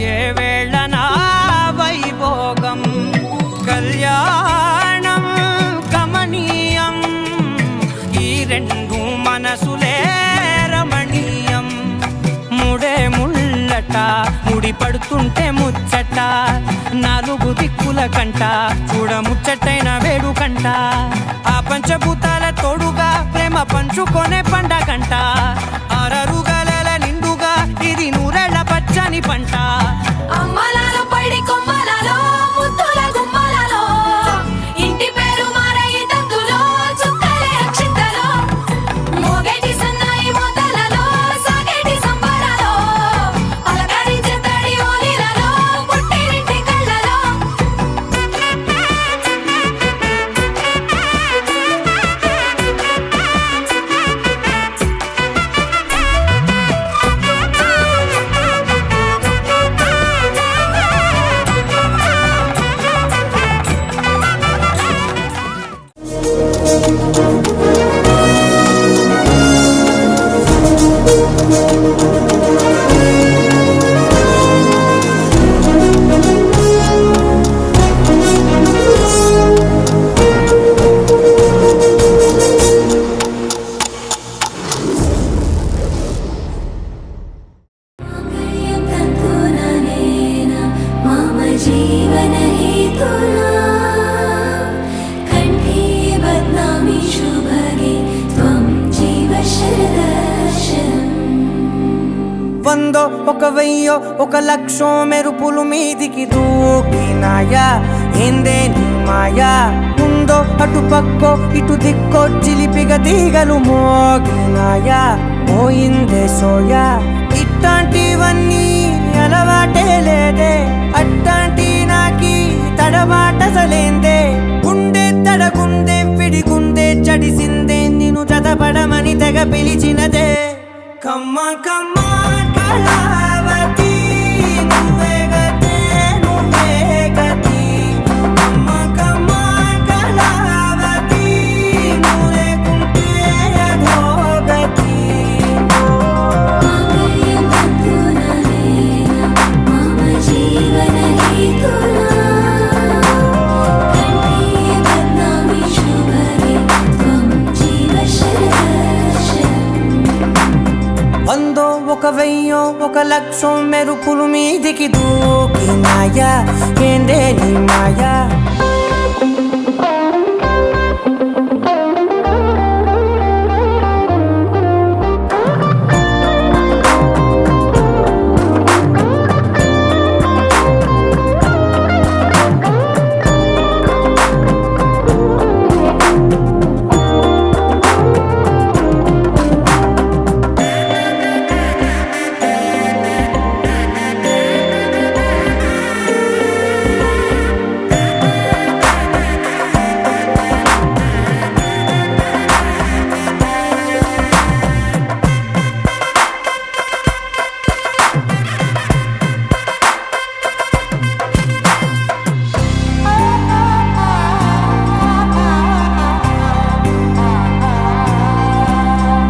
ఏ వేళ నా వైభోగం కళ్యాణం కమనీయం ఈ రెండు మనసులే రమణీయం ముడే ముళ్ళట ముడి పడుతుంటే ముచ్చట నాలుగు దిక్కుల కంట చూడ ముచ్చటైన వేడుకంట ఆ పంచభూతాల తోడుగా ప్రేమ పంచుకొనే పండగంట ఆరరుగల నిండుగా ఇది నూరెళ్ళ పచ్చని పంట అమ్మలాలో పడి కొమ్మలలో ముద్దుల గుమ్మలలో ఇంటి పేరు మారయి తందులో చుక్కలే అక్షింతలో మోగేటి సన్నాయి మోతలలో సాగేటి సంబరాలో అలకరించే తడి ఓలిలలో పుట్టినింటి కళ్ళలో जीवन हेतुना कंठे बदनामी शुभगे त्वं जीव शरदर्शनम् వందో ఒక వెయ్యో ఒక లక్షో మెరుపులు మీదికి దూకినాయా ఏందే నీ మాయా ముందో అటు పక్కో ఇటు దిక్కో చిలిపిగా తీగలు మోగినాయా పోయిందే సోయా ఇట్లాంటివన్నీ అలవాటే లేదే అట్లాంటి నాకి తడబాటసలేందే గుండె తడగుందే విడిగుందే చడిసిందే నిన్ను చదపడమని తెగ పిలిచినదే కమ్మ కమ్మ కళావతి నువ్వే గతే నువ్వే గతి కమ్మ కమ్మ కళావతి నువ్వు లేకుంటే అధోగతి मांगल्यं तन्तुना मम जीवन हेतुना कंठे बदनामी शुभगे त्वं जीव शरदर्शनम् వందో ఒక వెయ్యో ఒక లక్షో మెరుపులు మీదికి దూకినాయా ఏందే నీ మాయా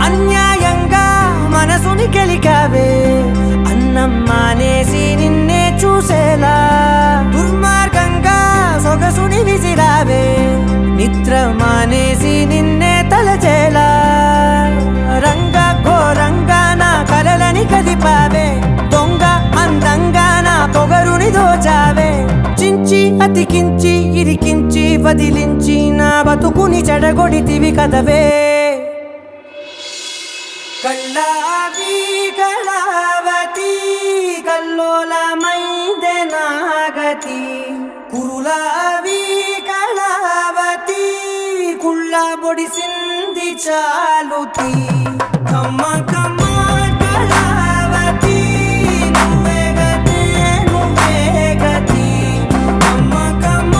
అన్యాయంగా మనసుని గెలికావే అన్నం మానేసి నిన్నే చూసేలా దుర్మార్గంగా సొగసుని విసిరావే నిద్ర మానేసి నిన్నే తలచేలా రంగ ఘోరంగా నా కలలని కదిపావే దొంగ అందంగా నా పొగరుని దోచావే చించి అతికించి ఇరికించి వదిలించి నా బతుకుని చెడగొడితివి కదవే కళ్ళావి కళావతి కల్లోలమైందే నాగతి కురులావి కళావతి కుళ్ళ బొడిసింది చాలుతి కమ్మ కమ్మ కళావతి నువ్వే గతే నువ్వే గతి కమ్మ కమ్మ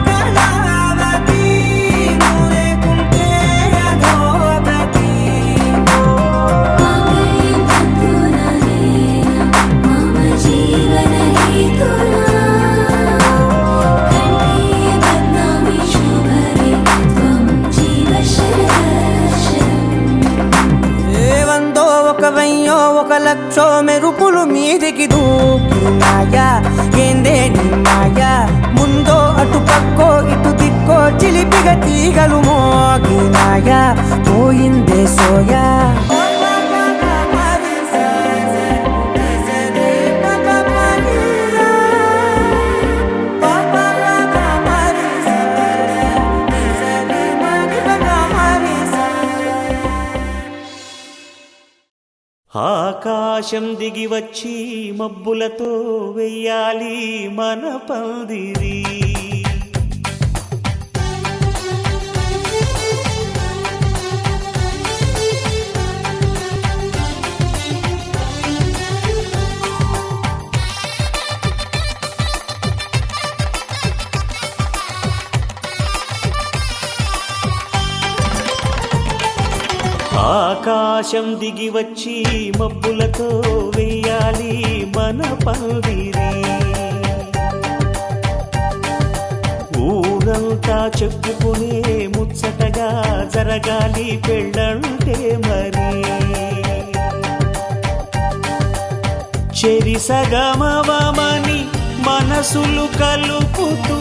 కళావతి నువ్వు లేకుంటే అధోగతి मांगल्यं तन्तुना मम जीवन हेतुना कंठे बदनामी शुभगे त्वं जीव शरदर्शनम् వందో ఈగలు మోగినాయా పోయిందే సోయా ఆకాశం దిగి వచ్చి మబ్బులతో వెయ్యాలి మన పందిరి. ఆకాశం దిగి వచ్చి మబ్బులతో వెయ్యాలి మన పందిరి. ఊరంతా చెప్పుకునే ముచ్చటగా జరగాలి పెళ్ళంటే మరి. చెరిసగమవమని మనసులు కలుపుతూ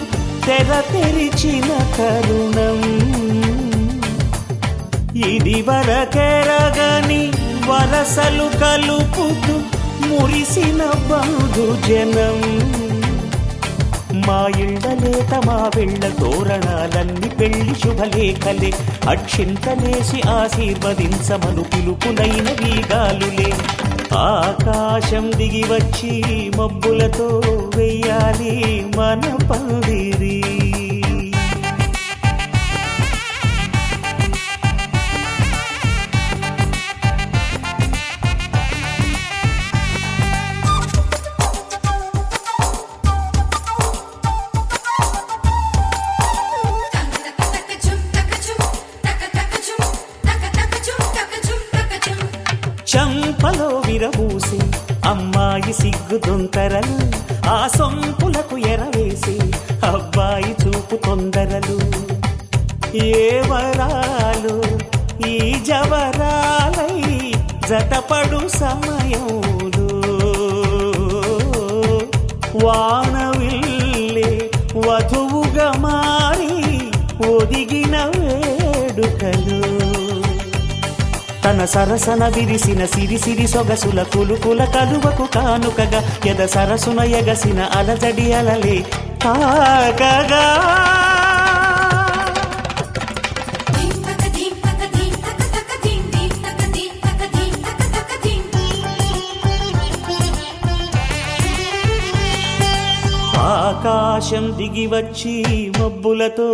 తెర తెరిచిన తరుణం ఇది వరకెరగని వరసలు కలుపుతూ మురిసిన బంధుజనం. మా ఇళ్ళలేత మా వెళ్ళ తోరణాలన్నీ పెళ్లి శుభలేఖలే అక్షింతలేసి ఆశీర్వదించమను పిలుపులైన వీగాలులే. ఆకాశం దిగి వచ్చి మబ్బులతో వెయ్యాలి మన పందిరి. చంపలో విరబూసి అమ్మాయి సిగ్గు దొంతరలు ఆ సొంపులకు ఎరవేసి అబ్బాయి చూపు తొందరలు. ఏ వరాలు ఈ జవరాలై జతపడు సమయంలో వానవిల్లే వధువుగా మారి ఒదిగిన వేడుకలు. తన సరసన విరిసిన సిరిసిరి సొగసుల కులుకుల కలువకు కానుకగా ఎద సరసున ఎగసిన అలజడి అలలే తాకగా. ఆకాశం దిగి వచ్చి మబ్బులతో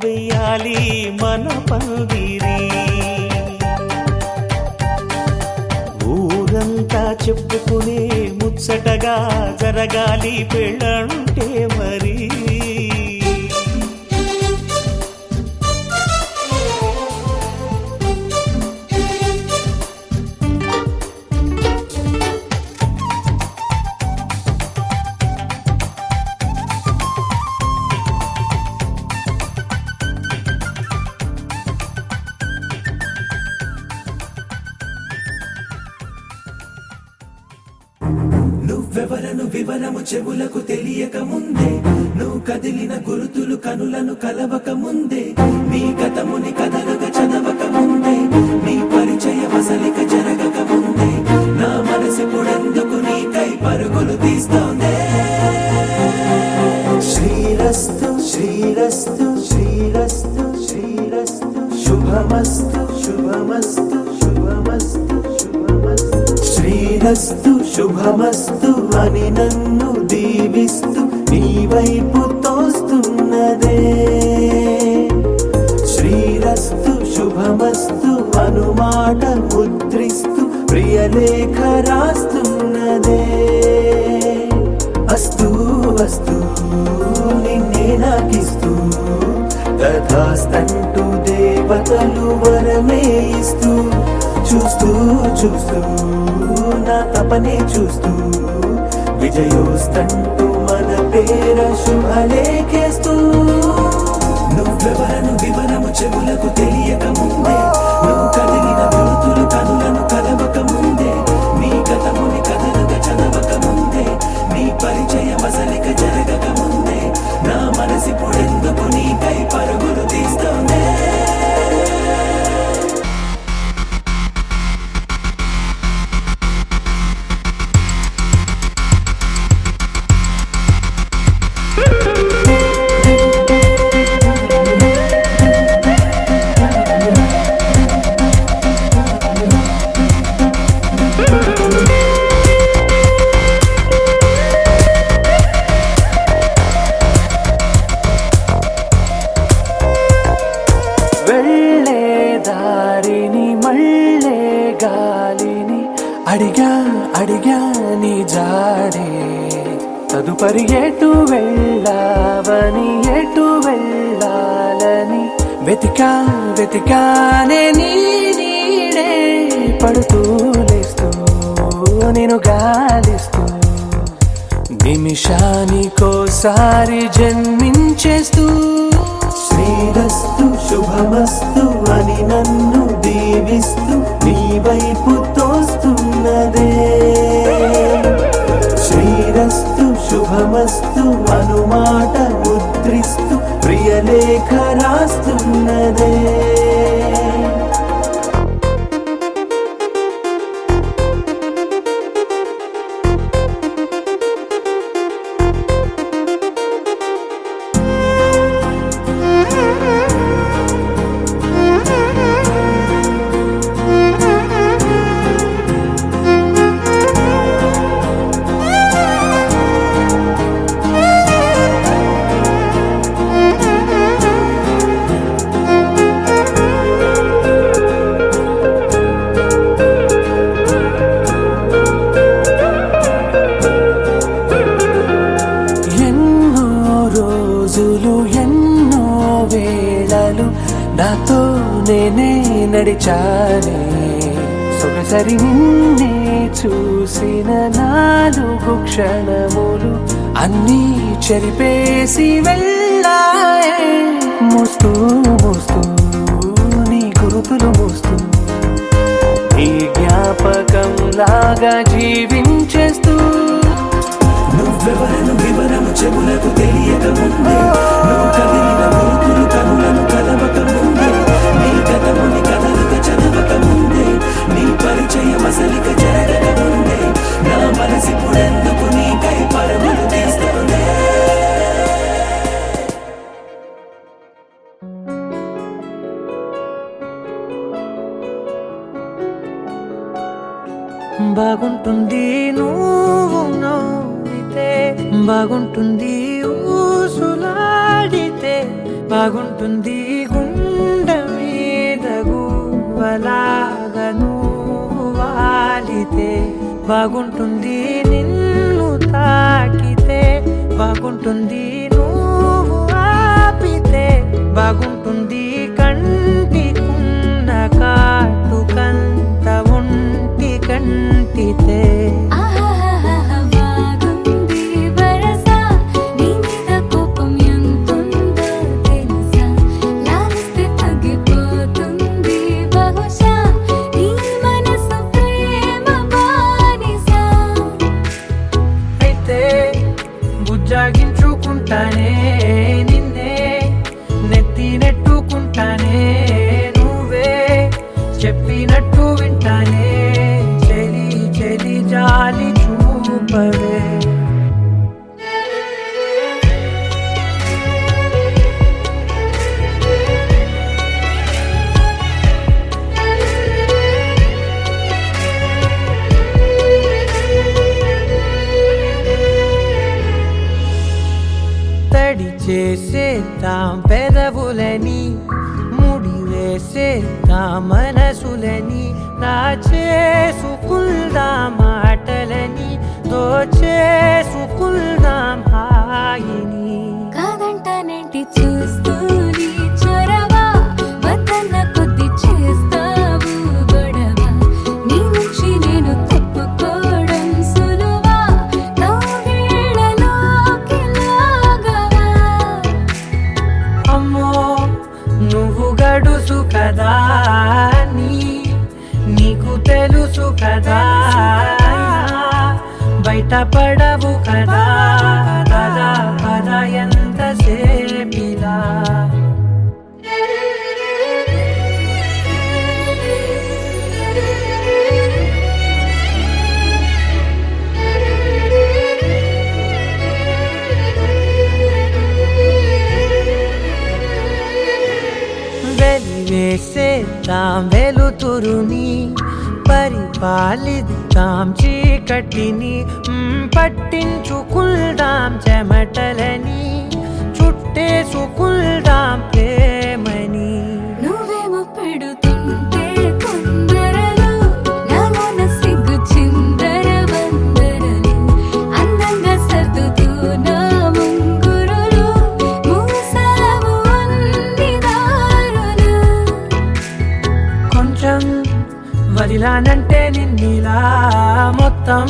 వెయ్యాలి మన పందిరి. ఊరంతా చెప్పుకునే ముచ్చటగా జరగాలి పెళ్ళంటే మరి. నువ్వెవరను వివరము చెవులకు తెలియక ముందే నువ్వు కదిలిన గురుతులు కనులను కలవక ముందే నీ గతముని కథలుగా చదవక ముందే నీ పరిచయ వసలిక జరగక ముందే నా మనసు పొడెందుకు నీకై పరుగులు తీస్తోందే. శ్రీరస్తు శ్రీరస్తు శ్రీరస్తు శ్రీరస్తు శుభమస్తు శుభమస్తు శుభమస్తు శుభమస్తు. శ్రీరస్తు శుభమస్తు అని నన్ను దీవిస్తూ నీ వైపు తోస్తున్నదే. శ్రీరస్తు శుభమస్తు అనుమాట ముద్రిస్తూ ప్రియలేఖ రాస్తున్నదే. అస్తు అస్తు నిన్నే నాకిస్తూ తథాస్తంటూ దేవతలు వరమే ఇస్తూ చూస్తూ చూస్తూ నా తపనే చూస్తూ విజయోస్తంటూ మన పేర శుభలేఖేస్తూ. నువ్వెవరను వివరము చెవులకు తెలియక ముందే నువ్వు కదిలిన గుర్తులు కనులను కలవక ముందే నీ గతముని కథలుగా చదవక ముందే నీ పరిచయ వసలిక జరగక ముందే నా మనసి పొడెందుకు నీకై పరుగులు తీస్తోందే. తుదుపరి ఎటు వెళ్ళావని ఎటు వెళ్ళాలని వెతికానే నీ నీడే పడుతూ లేస్తూ నేను గాలిస్తూ నిమిషానికోసారి జన్మించేస్తూ శ్రీరస్తు శుభమస్తు అని నన్ను దీవిస్తూ నీ వైపు తోస్తున్నదే శ్రీరస్తు శుభమస్తు అనుమాట ముద్రిస్తూ ప్రియలేఖ రాస్తున్నదే ఎన్నో వేళలు నాతో నేనే నడిచానే సొగసరి నిన్నే చూసిన 4 క్షణములు అన్నీ చెరిపేసి వెళ్ళాయే మోస్తూ మోస్తూ నీ గురుతులు మోస్తూ ఈ జ్ఞాపకం లాగా జీవించేస్తూ నువ్వెవరను వివరము చెవులకు తెలియక ముందే నువ్వు కదిలిన గురుతులు కనులను కలవక ముందే నీ గతముని కదలిక చదవక ముందే నీ పరిచయం అసలిక జరగక ముందే నా మనసిప్పుడెందుకు నీకై పరుగులు తీస్తుందే బాగుంటుంది నువ్వు నవ్వితే బాగుంటుంది ఊసులాడితే బాగుంటుంది గుండె మీద గువ్వలాగా నువ్వు వాలితే బాగుంటుంది నిన్ను తాకితే బాగుంటుంది నువ్వు ఆపితే బాగుంటుంది కంటికున్న కాటుకంత ఒంటి కంటితే బాగుంది వరస నీ మీద కోపం ఎంతుందో తెలుసా లాలిస్తే తగ్గిపోతుంది బహుశా నీ మనసు ప్రేమ బానిస అయితే బుజ్జాగించుకుంటానే నిన్నే నెత్తి నెట్టుకుంటానే నువ్వే చెప్పినట్టు వింటానే చెలి చెలి జాలి చూపవే తడి చేసేద్దాం పెదవులని ముడి వేసేద్దాం మనసులని నా చేసుకుందాం మాటలని దోచేసుకుందాం హాయిని కాదంటానేంటి చూస్తూ నీ చొరవ వద్దన్న కొద్ది చేస్తావు గొడవ నీ నుంచి నేను తప్పుకోవడం సులువా నవ్వేళ్ళలోకి లాగవా అమ్మో నువ్వు గడుసు కదా నీకు తెలుసు కదా బయట పడవు కదా పద పద ఎంతసేపిలా వెలివేసేద్దాం వెలుతురుని పరిపాలిద్దాం చీకటిని పట్టించుకుందాం చెమటలని చుట్టేసుకుందాం ప్రేమని నువ్వేమో పెడుతుంటే కొందరలు నాలోన సిగ్గు చిందర వందరలు అందంగా సర్దుతూ రానంటే నిన్నిలా మొత్తం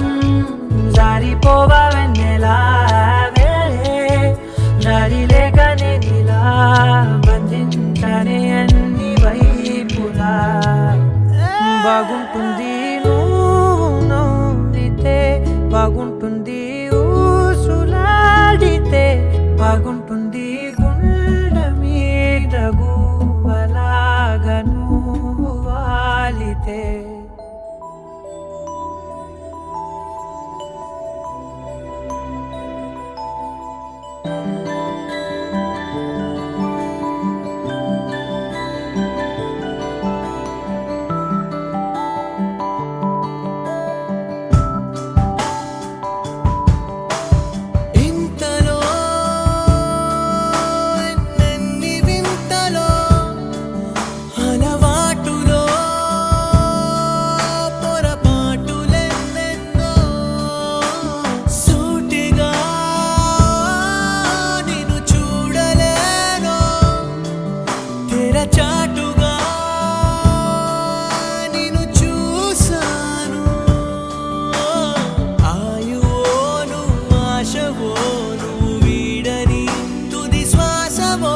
జారిపోవా వెన్నెలా వేళే దారి లేక నేనిలా బంధించనే అన్ని వైపులా బాగుంటుంది నువ్వు నవ్వితే బాగుంటుంది ఊసులాడితే బాగుంటుంది గుండె మీద గువ్వలాగా నువ్వు వాలితే ఇంతలో ఎన్నెన్ని వింతలో అలవాటులో పొరపాటులెన్నెన్నో సూటిగా నిన్ను చూడలేను తెరచాటుగా నిన్ను చూసాను ఆయువోను ఆశవోను వీడని తుది శ్వాసమో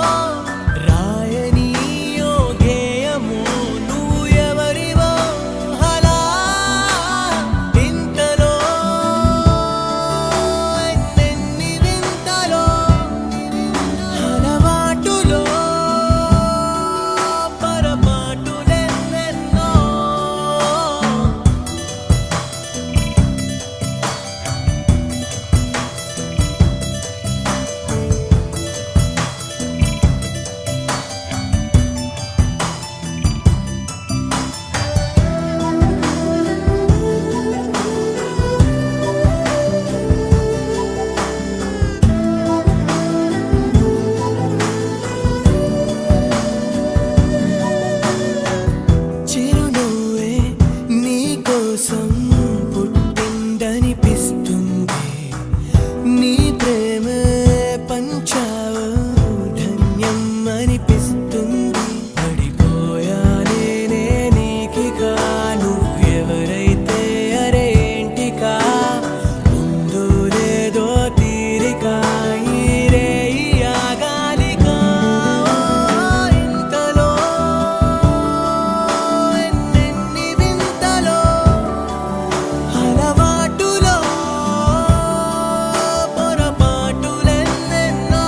రాయని ఓ గేయమో నువ్వు ఎవరివో అలా ఇంతలో ఎన్నెన్ని వింతలో అలవాటులో పొరపాటులెన్నెన్నో చిరునవ్వే నీకోసం పుట్టిందనిపిస్తుంది నీ ప్రేమే పంచావు ధన్యం అనిపిస్తుంది పడిపోయానే నీకిగా నువ్వు ఎవరైతే అరేంటికా ముందు లేదో తీరిక ఈ రేయి ఆగాలిగా ఇంతలో ఎన్నెన్ని వింతలో అలవాటులో పొరపాటులెన్నెన్నో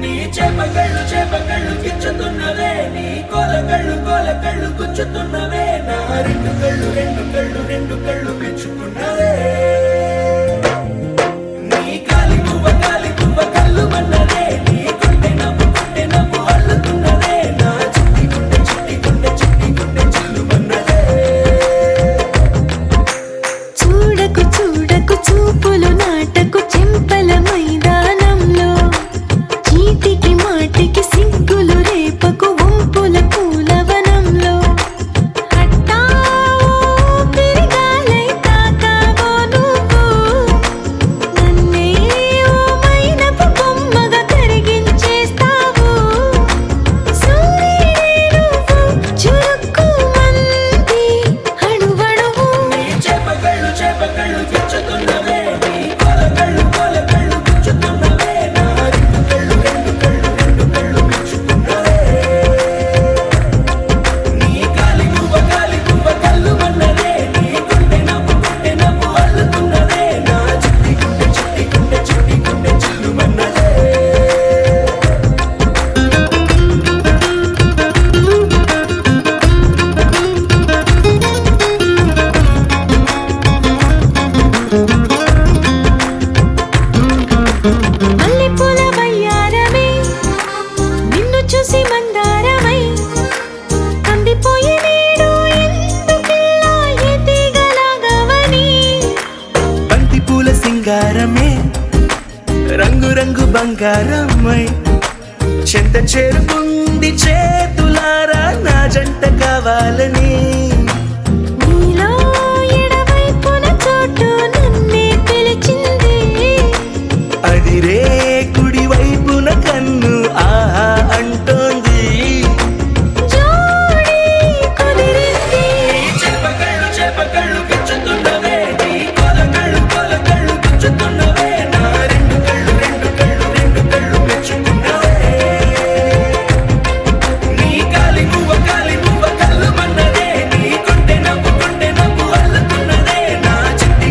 నీ చేపకళ్ళు గిచ్చుతున్నవే నీ కోలకళ్ళు గుచ్చుతున్నవే నా రెండు కళ్ళు పెంచుకున్నవే నీ కాలి పువ్వ కళ్ళు మన్నదే నీ కొంటె నవ్వు అల్లుతున్నదే నా చిట్టి గుండె చిల్లు మన్నదే చూడకు చూడకు చూపులు నాటకు చెంపల మైదానంలో చీటికి మాటికి సిగ్గులు రేపకు వంపుల పూలవనంలో హట్టావో తిరగాలై తాకావో నువ్వు నన్నే ఓ మైనపు బొమ్మగా బంగారమ్మై చెంత చేరుకుంది చేతులారా నా జంట కావాలని నీలో ఎడవైపున చోటు నన్నే పిలిచింది అదిరే కుడి వైపున కన్ను ఆహా అంటోంది జోడి కుదిరింది చేపకళ్ళు గిచ్చుతున్నవే నీ కొలకళ్ళు గిచ్చుతున్నవే నా రెండు కళ్ళు మెచ్చుకున్నవే నీ కాలి మువ్వ కళ్ళు మన్నదే నీ గుండె నవ్వు అల్లుతున్నదే నా చిట్టి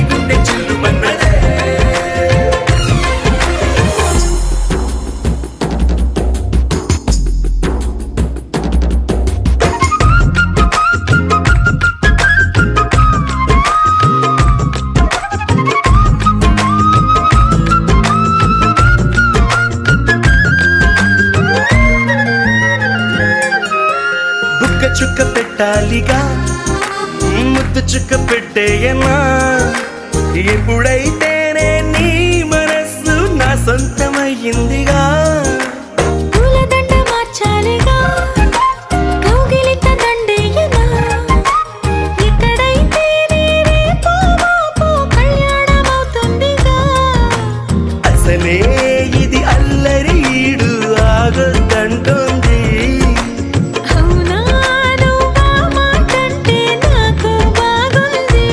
గుండె చిల్లు మన్నదే బుక్క చుక్క పెట్టాలిగా ముద్దు చుక్క పెట్టేయనా ఎప్పుడైతేనే నీ మనస్సు నా సొంతమయ్యిందిగా పూలదండ మార్చాలిగా కౌగిలిత దండేయనా ఎక్కడైతే రేపో మాపో కళ్యాణమవుతుందిగా అసలే ఇది అల్లరి ఈడు ఆగొద్దంటోంది అవునా నువ్వా మాటంటే నాకు బాగుంది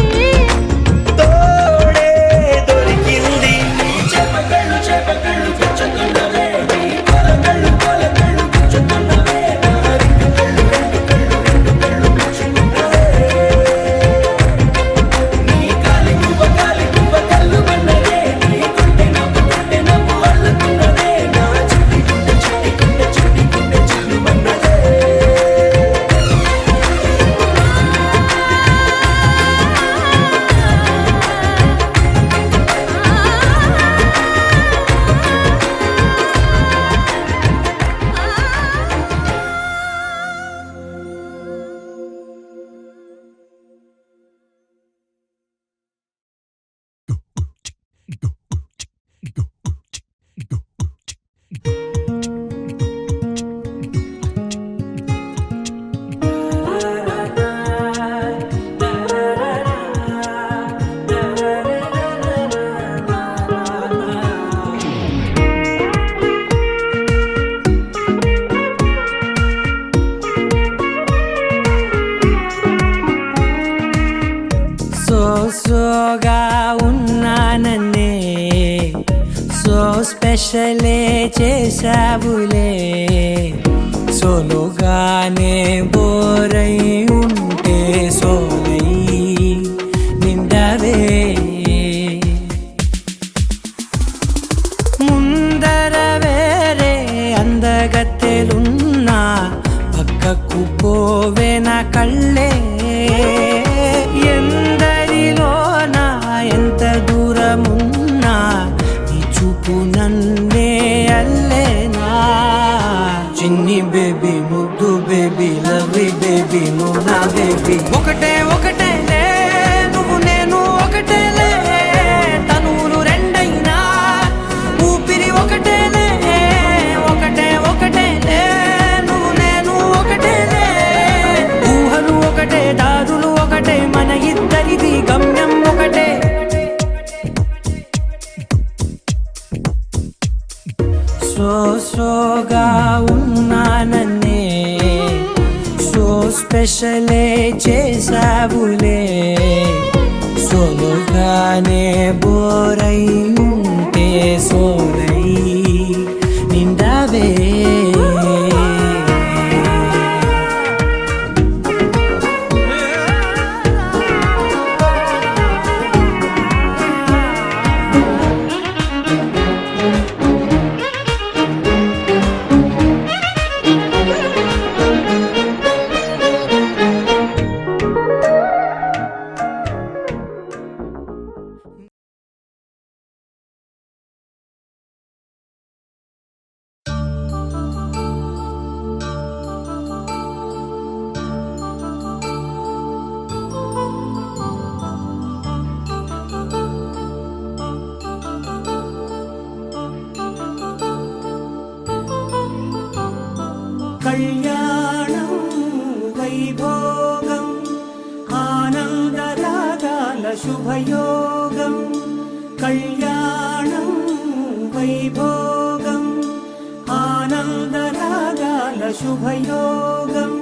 తోడే దొరికింది చేపకళ్ళు గిచ్చుతున్నవే నీ కొలకళ్ళు గిచ్చుతున్నవే నా రెండు కళ్ళు మెచ్చుకున్నవే నీ కాలి మువ్వ కళ్ళు మన్నదే నీ గుండె నవ్వు అల్లుతున్నదే నా చిట్టి గుండె చిల్లు మన్నదే సోగా ఉన్నానన్నే సో స్పెషలే చేసావులే సోలోగానే బోరై ఉంటే సోలై నిండవే ముందర వేరే అందగత్తెలున్నా పక్కకు పోవే నా కళ్ళే ఎందరిలోనా ఎంత దూరమున్నా నీ చూపు నన్నే అల్లేనా చిన్ని బేబీ ముద్దు బేబీ లవ్లీ బేబీ నువ్వు నా బేబీ ఒకటేలే నువ్వు నేను ఒకటేలే తనువులు రెండైనా ఊపిరి ఒకటేలే ఒకటేలే నువ్వు నేను ఒకటేలే ఊహలు ఒకటే దారులు ఒకటే మన ఇద్దరిది గమ్యం ఒకటే సోగా ఉన్నానన్నే సో స్పెషలే చేసావులే సోలోగానే బోరై ఉంటే సోలై నిండవే శుభయోగం కళ్యాణం వైభోగం ఆనందరాగాల శుభయోగం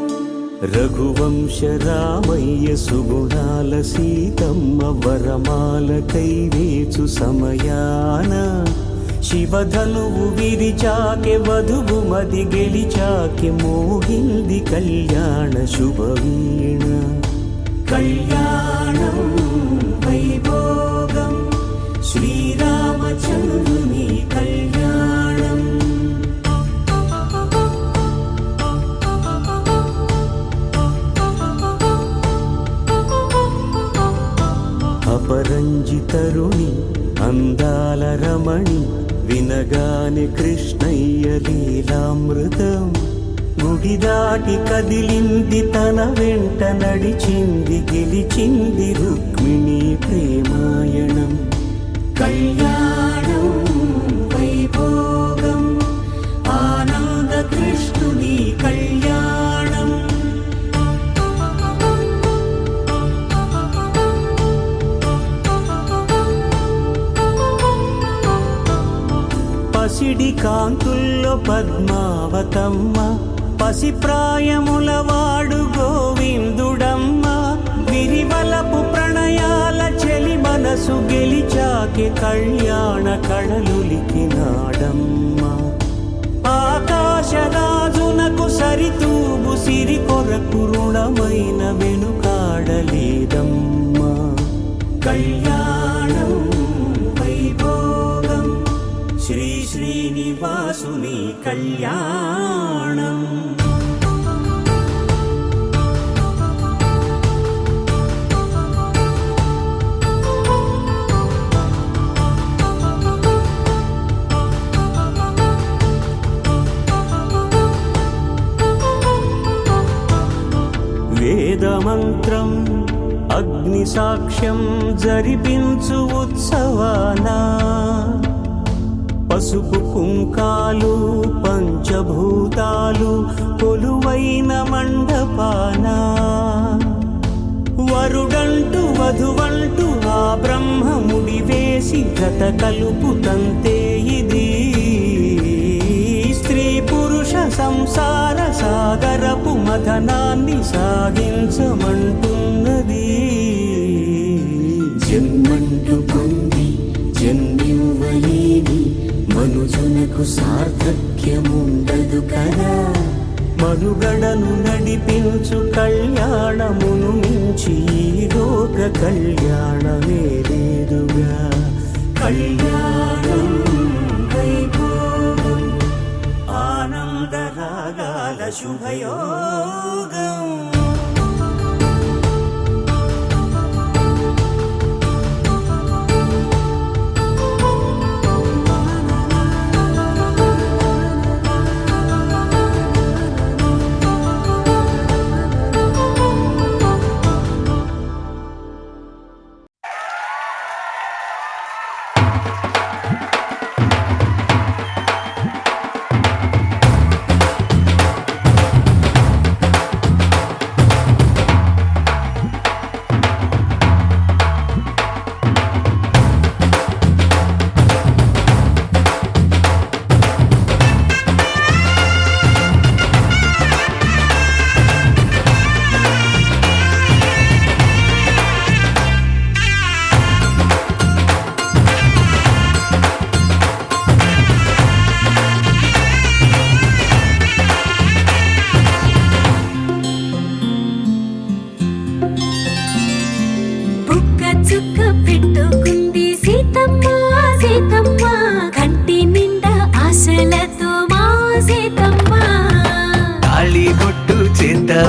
రఘువంశ రామయ్య సుగుణాల సీతమ్మ వరమాల కైవేచు సమయాన శివధనువు విరిచాకె వధువు మది గెలిచాకె మోగింది కళ్యాణ శుభవీణ కళ్యాణం వైభోగం శ్రీరామచంద్రుని కళ్యాణం అపరంజితరుణి అందాల రమణి వినగానే కృష్ణయ్య లీలామృతం గుడి దాటి కదిలింది తన వెంట నడిచింది గెలిచింది రుక్మిణి ప్రేమాయణం కళ్యాణం వైభోగం ఆనంద కృష్ణుని కళ్యాణం పసిడి కాంతుల్లో పద్మావతమ్మ పసిప్రాయముల వాడు గోవిందుడమ్మ విరివలపు ప్రణయాల చెలి మనసు గెలిచాకె కళ్యాణ కళలులికినాడమ్మ ఆకాశరాజునకు సరితూగు సిరి కొరకు రుణమైన వెనుకాడలేదమ్మ కళ్యాణం వైభోగం శ్రీ శ్రీనివాసుని కళ్యాణం వేదమంత్రం అగ్ని సాక్ష్యం జరిపించు ఉత్సవానా పసుపు కుంకాలు పంచభూతాలు కొలువైన మండపాన వరుడంటూ వధువంటూ ఆ బ్రహ్మముడి వేసి గత కలుపు తంతే ఇది స్త్రీ పురుష సంసార సాగరపు మథనాన్ని సాగించమంటున్నది జన్మంటూ పొంది జన్మివ్వలేని మనుజునకు సార్థక్యముండదు కదా మనుగడను నడిపించు కళ్యాణమును మించి ఈ లోక కళ్యాణమే లేదుగా కళ్యాణం వైభోగం ఆనందరాగాల శుభయోగం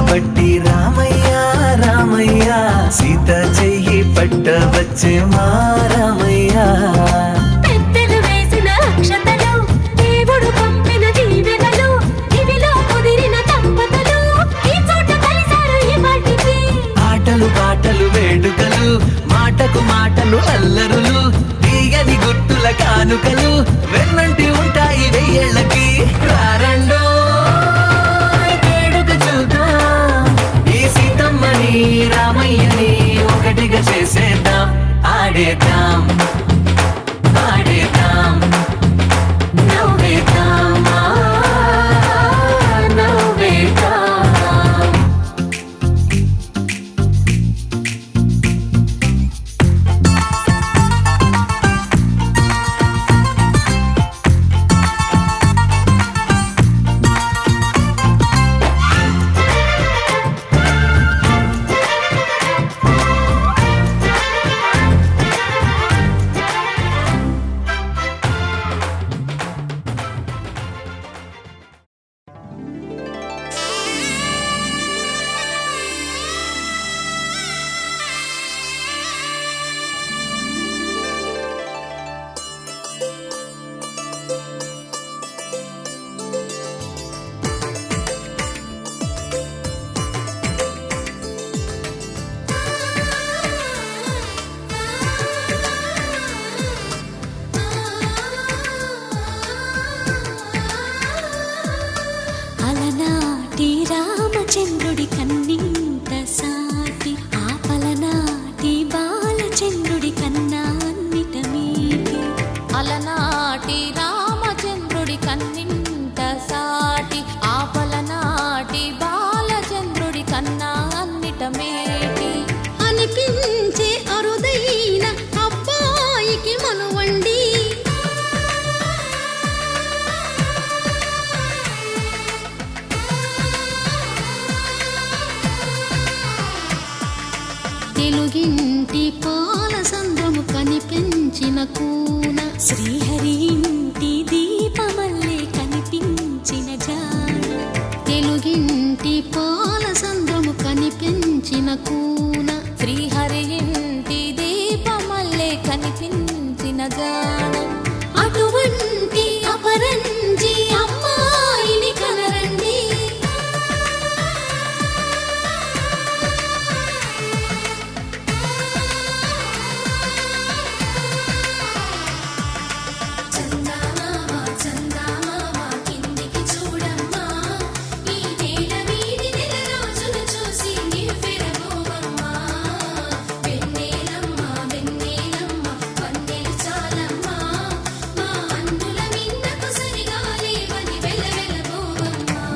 పట్టి రామయ్య రామయ్య సీత చెయ్యి పట్టవచ్చే మా రామయ్య పెద్దలు వేసిన అక్షతలు దేవుడు పంపిన దీవెనలు ఇవిలో కుదిరిన దంపతులు ఈ చోట కలిసారు ఈ పాటికి ఆటలు పాటలు వేడుకలు మాటకు మాటలు అల్లరులు తీయని గుట్టుల కానుకలు వెన్నంటి ఉంటాయి వెయ్యేళ్ళకి రారండో రామయ్యని ఒకటిగా చేసేద్దాం పాడేద్దాం పాడేద్దాం నవ్వేద్దాం నవ్వేద్దాం అలనాటి రామచంద్రుడి కన్నింత సాటి ఆపలనాటి బాలచంద్రుడి కన్నా అన్నిట మీటి అలనాటి రామచంద్రుడి కన్నింత సాటి ఆపలనాటి బాలచంద్రుడి కన్నా అన్నిట మేటి అనిపించే అరుదైన అబ్బాయికి మనువండి తెలుగింటి పాల సంద్రము కనిపించిన కూన శ్రీహరి ఇంటి దీపమల్లే కనిపించిన జాడ తెలుగింటి పాల సంద్రము కనిపించిన కూన శ్రీహరి ఇంటి దీపమల్లే కనిపించిన జాడ అటువంటి అపరంజి అమ్మాయిని కనరండి కిందికి చూడమ్మా ఈ నేల వీడి నెల రోజులు చూసి నివ్వెరబోవమ్మా వెన్నెలమ్మ వెన్నెలమ్మ వన్నెలు చాలమ్మా మా అన్నుల మిన్నకు సరిగా లేవని వెలవెలబోవమ్మా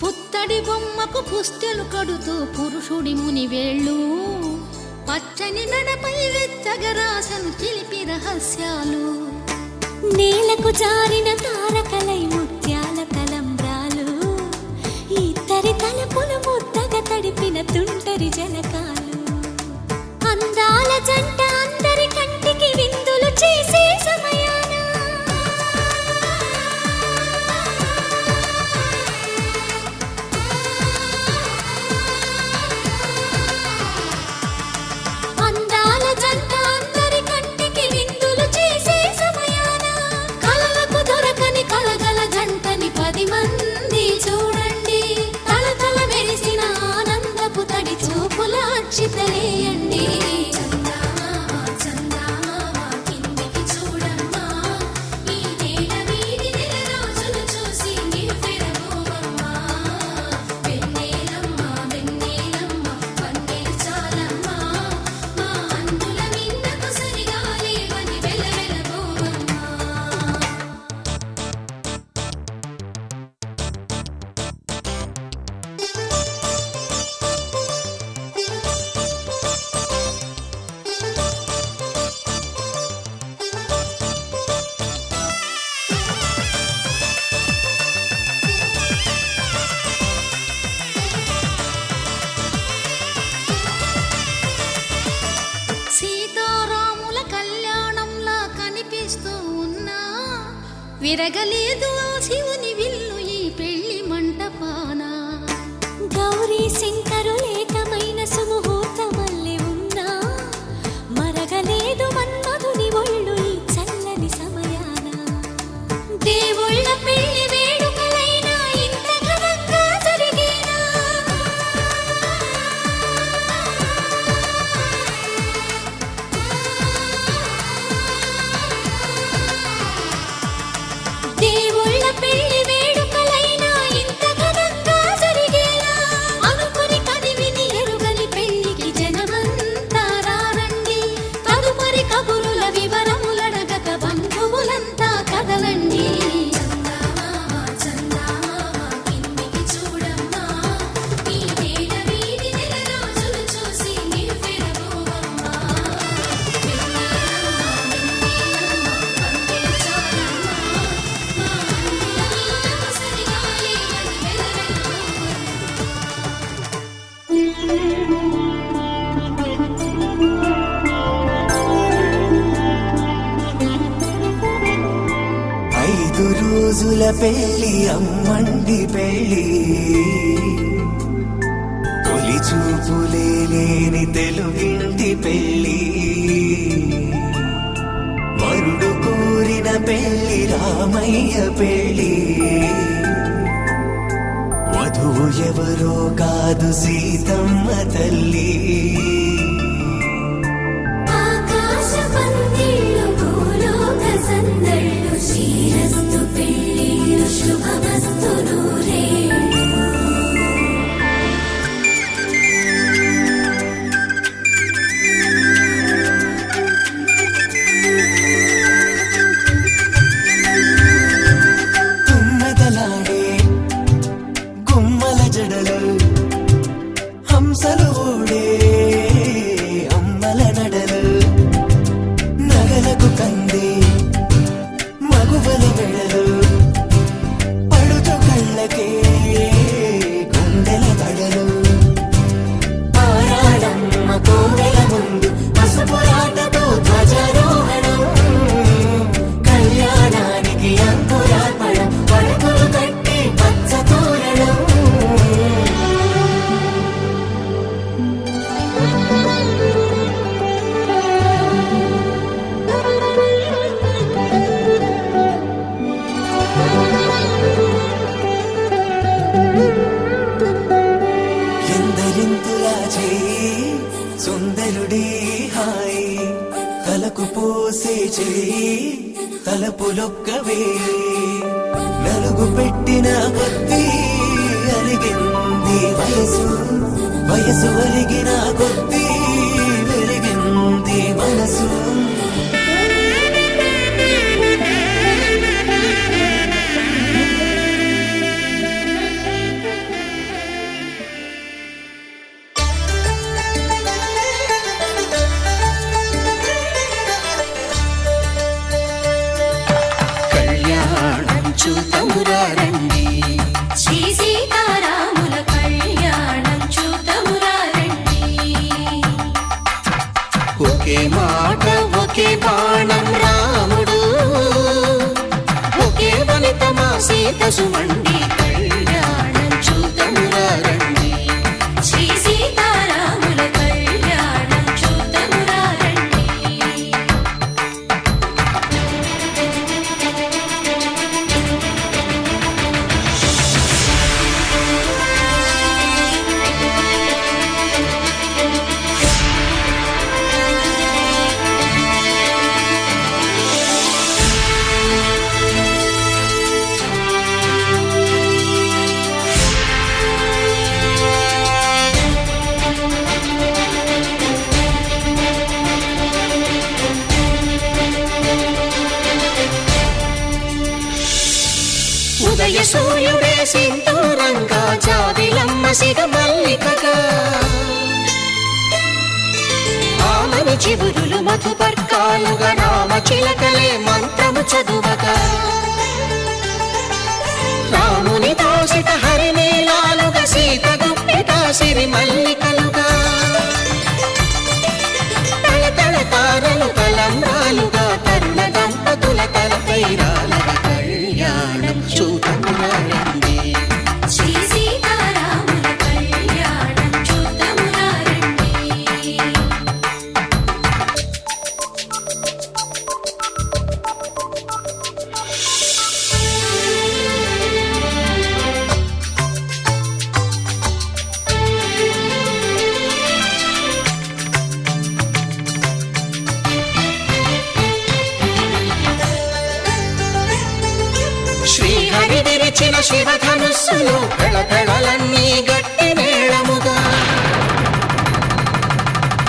పుత్తడి బొమ్మకు పుస్తెలు కడుతూ పురుషుడి ముని వేళ్ళు పచ్చని నడపై వెచ్చగరాసను చిలిపి రహస్యాలు నేలకు జారిన తారకలై ముత్యాల తలంబ్రాలు ఇద్దరి తలపులు ముద్దగా తడిపిన తుంటరి జలకాలు అందాల జంట అందరి కంటికి విందులు చేసే సమయాన అందాల జంట అందరి కంటికి విందులు చేసే సమయాన కలలకు దొరకని కలగల జంటని 10 మంది చూడండి తలతల మెరిసిన ఆనందపు తడి చూపుల అక్షితలేయండి కిందికి చూడమ్మా ఈ నేల వీడి నెల రోజులు చూసి నివ్వెరబోవమ్మా వెన్నెలమ్మ వెన్నెలమ్మ వన్నెలు చాలమ్మా మా అన్నుల మిన్నకు సరిగా లేవని వెలవెలబోవమ్మా సీతారాముల కళ్యాణంలా కనిపిస్తూ ఉన్నా విరగలేదు ఆ శివుని విల్లు ఈ పెళ్లి మంటపాన గౌరీ శంకరులేకమైన సుముహూర్తమల్లె ఉన్నా మరగ ఐదు రోజుల పెళ్లి అమ్మండి పెళ్లి తొలి చూపులే లేని తెలుగింటి పెళ్లి వరుడు కోరిన పెళ్లి రామయ్య పెళ్లి వధువు ఎవరో కాదు సీతమ్మ తల్లి ఆకాశ పందిళ్ళు భూలోక సందళ్ళు శ్రీరస్తు పెళ్ళిళ్ళు శుభమస్తు నూరేళ్ళు తుమ్మెదలాడే గుమ్మల జడలు హంసలు ఊడే అమ్మల నడలు నగలకు కంది మగువల వెడలు పడుతు కళ్ళకే గుండెల తడలు పారాడమ్మ కోవెల ముందు పసుపురాటతో ధ్వజారోహణం కళ్యాణానికి అంకురార్పణం పడకలు కట్టి పచ్చ తోరణం ఎందరింతులా చేయి సుందరుడి హాయి తలకు పోసే చేయి తలపులొక్కవే నలుగు పెట్టిన కొద్దీ అలిగింది వయసు వయసు ఒరిగిన కొద్దీ వెలిగింది మనసు కళ్యాణం చూతమురా రండి శ్రీ సీతారాముల కళ్యాణం చూతమురా రండి ఒకే మాట ఒకే బాణం రాముడు ఒకే వనిత మా సీత సుమండి కళ్యాణం చూతమురా రండి శ్రీ సీతారాముల కళ్యాణం చూతమురా రండి ఉదయ సూర్యుడే సింధూరంగా జాబిలమ్మ సిగ మల్లికగా ఆమని చివురులు మధుపర్కాలుగా రామ చిలకలే మంత్రము చదువగా రాముని దోసిట హరినీలాలుగా సీత గుప్పిట సిరి మల్లికలుగా తళతళ తారలు తలంబ్రాలుగా తరుణ దంపతుల తలపైరాలుగా కళ్యాణం చూతమురా రండి శ్రీ సీతారాముల కళ్యాణం చూతమురా రండి శ్రీహరి విరిచిన శివధనుస్సులు పెళపెళలన్నీ గట్టి మేళముగా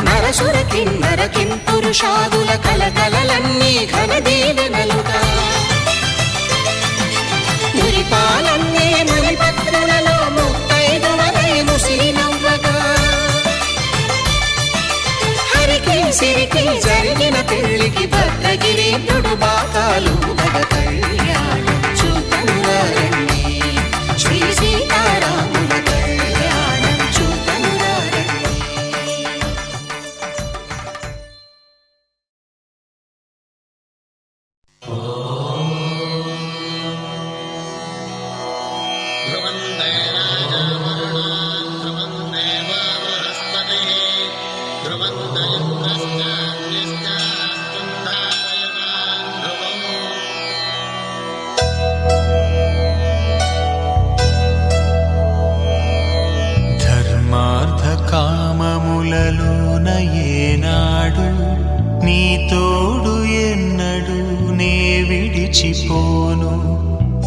నరసుర కిన్నర కింపురుషాదుల కలకలలన్నీ ఘన దీవెనలుగా మురిపాలన్నీ మణిపత్రులలో ముత్తైదువలై ముసిరి నవ్వగా హరికి సిరికి జరిగిన పెళ్లికి భద్రగిరీంద్రుడు బాకాలు కళ్యాణం చూతమురా రండి శ్రీ సీతారాముల కళ్యాణం చూతమురా రండి కనులలోన ఏనాడు నీ తోడు ఎన్నడు నే విడిచిపోను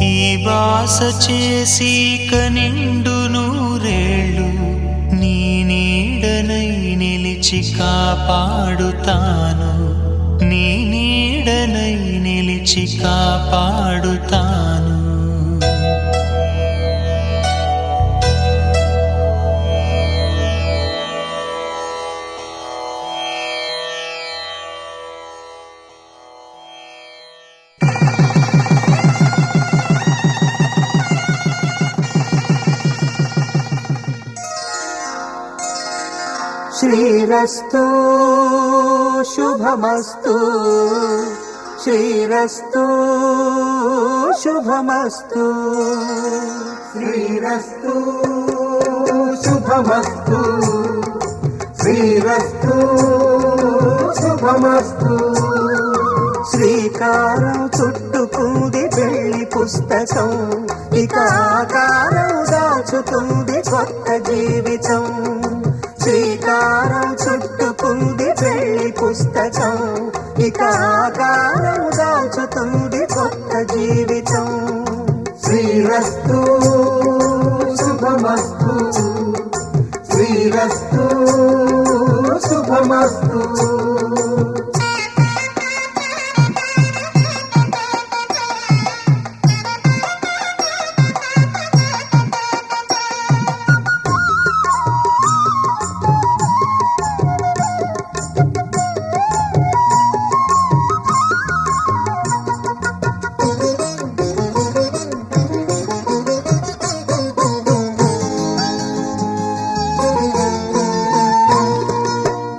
ఈ బాస చేసి కనిండు నూరేళ్ళు నీ నీడనై నిలిచి కాపాడుతాను నీ నీడనై నిలిచి కాపాడుతాను శ్రీరస్తు శుభమస్తు శ్రీరస్తు శుభమస్తు శ్రీరస్తు శుభమస్తు శ్రీరస్తు శుభమస్తు శ్రీకారం చుట్టుకుంది పెళ్లి పుస్తకం ఇక ఆకారం దాచుతుంది కొత్త జీవితం శ్రీకారం చుట్టుకుంది పెళ్లి పుస్తకం ఇక ఆకారం దాచుతుంది కొత్త జీవితం శ్రీరస్తు శుభమస్తు శ్రీరస్తు శుభమస్తు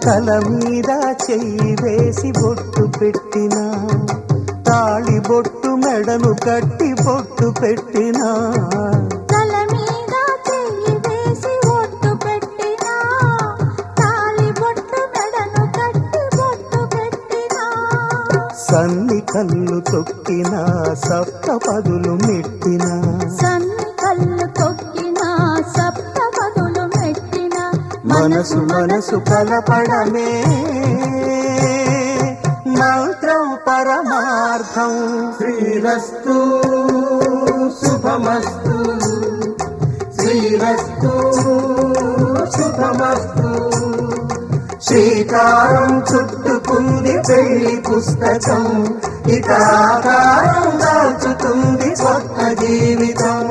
తల మీద చెయ్యి వేసి బొట్టు పెట్టినా తాళి బొట్టు మెడను కట్టి బొట్టు పెట్టినా తల మీద చెయ్యి వేసి బొట్టు పెట్టినా తాళి బొట్టు మెడను కట్టి బొట్టు పెట్టినా సన్ని కళ్ళు తొక్కినా సప్త పదులు మెట్టినా సన్ని కళ్ళు తొక్కినా సప్త పదులు మెట్టినా మనసు మనసు కలపడమే మంత్రం పరమార్థం శ్రీరస్తు శుభమస్తు శ్రీరస్తు శుభమస్తు శ్రీకారం చుట్టుకుంది పెళ్లి పుస్తకం ఇక ఆకారం దాచుతుంది కొత్త జీవితం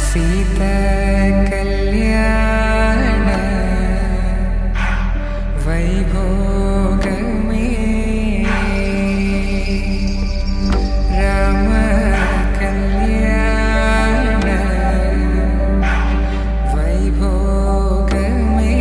సీత కళ్యాణ వైభోగమే రామ కళ్యాణ వైభోగమే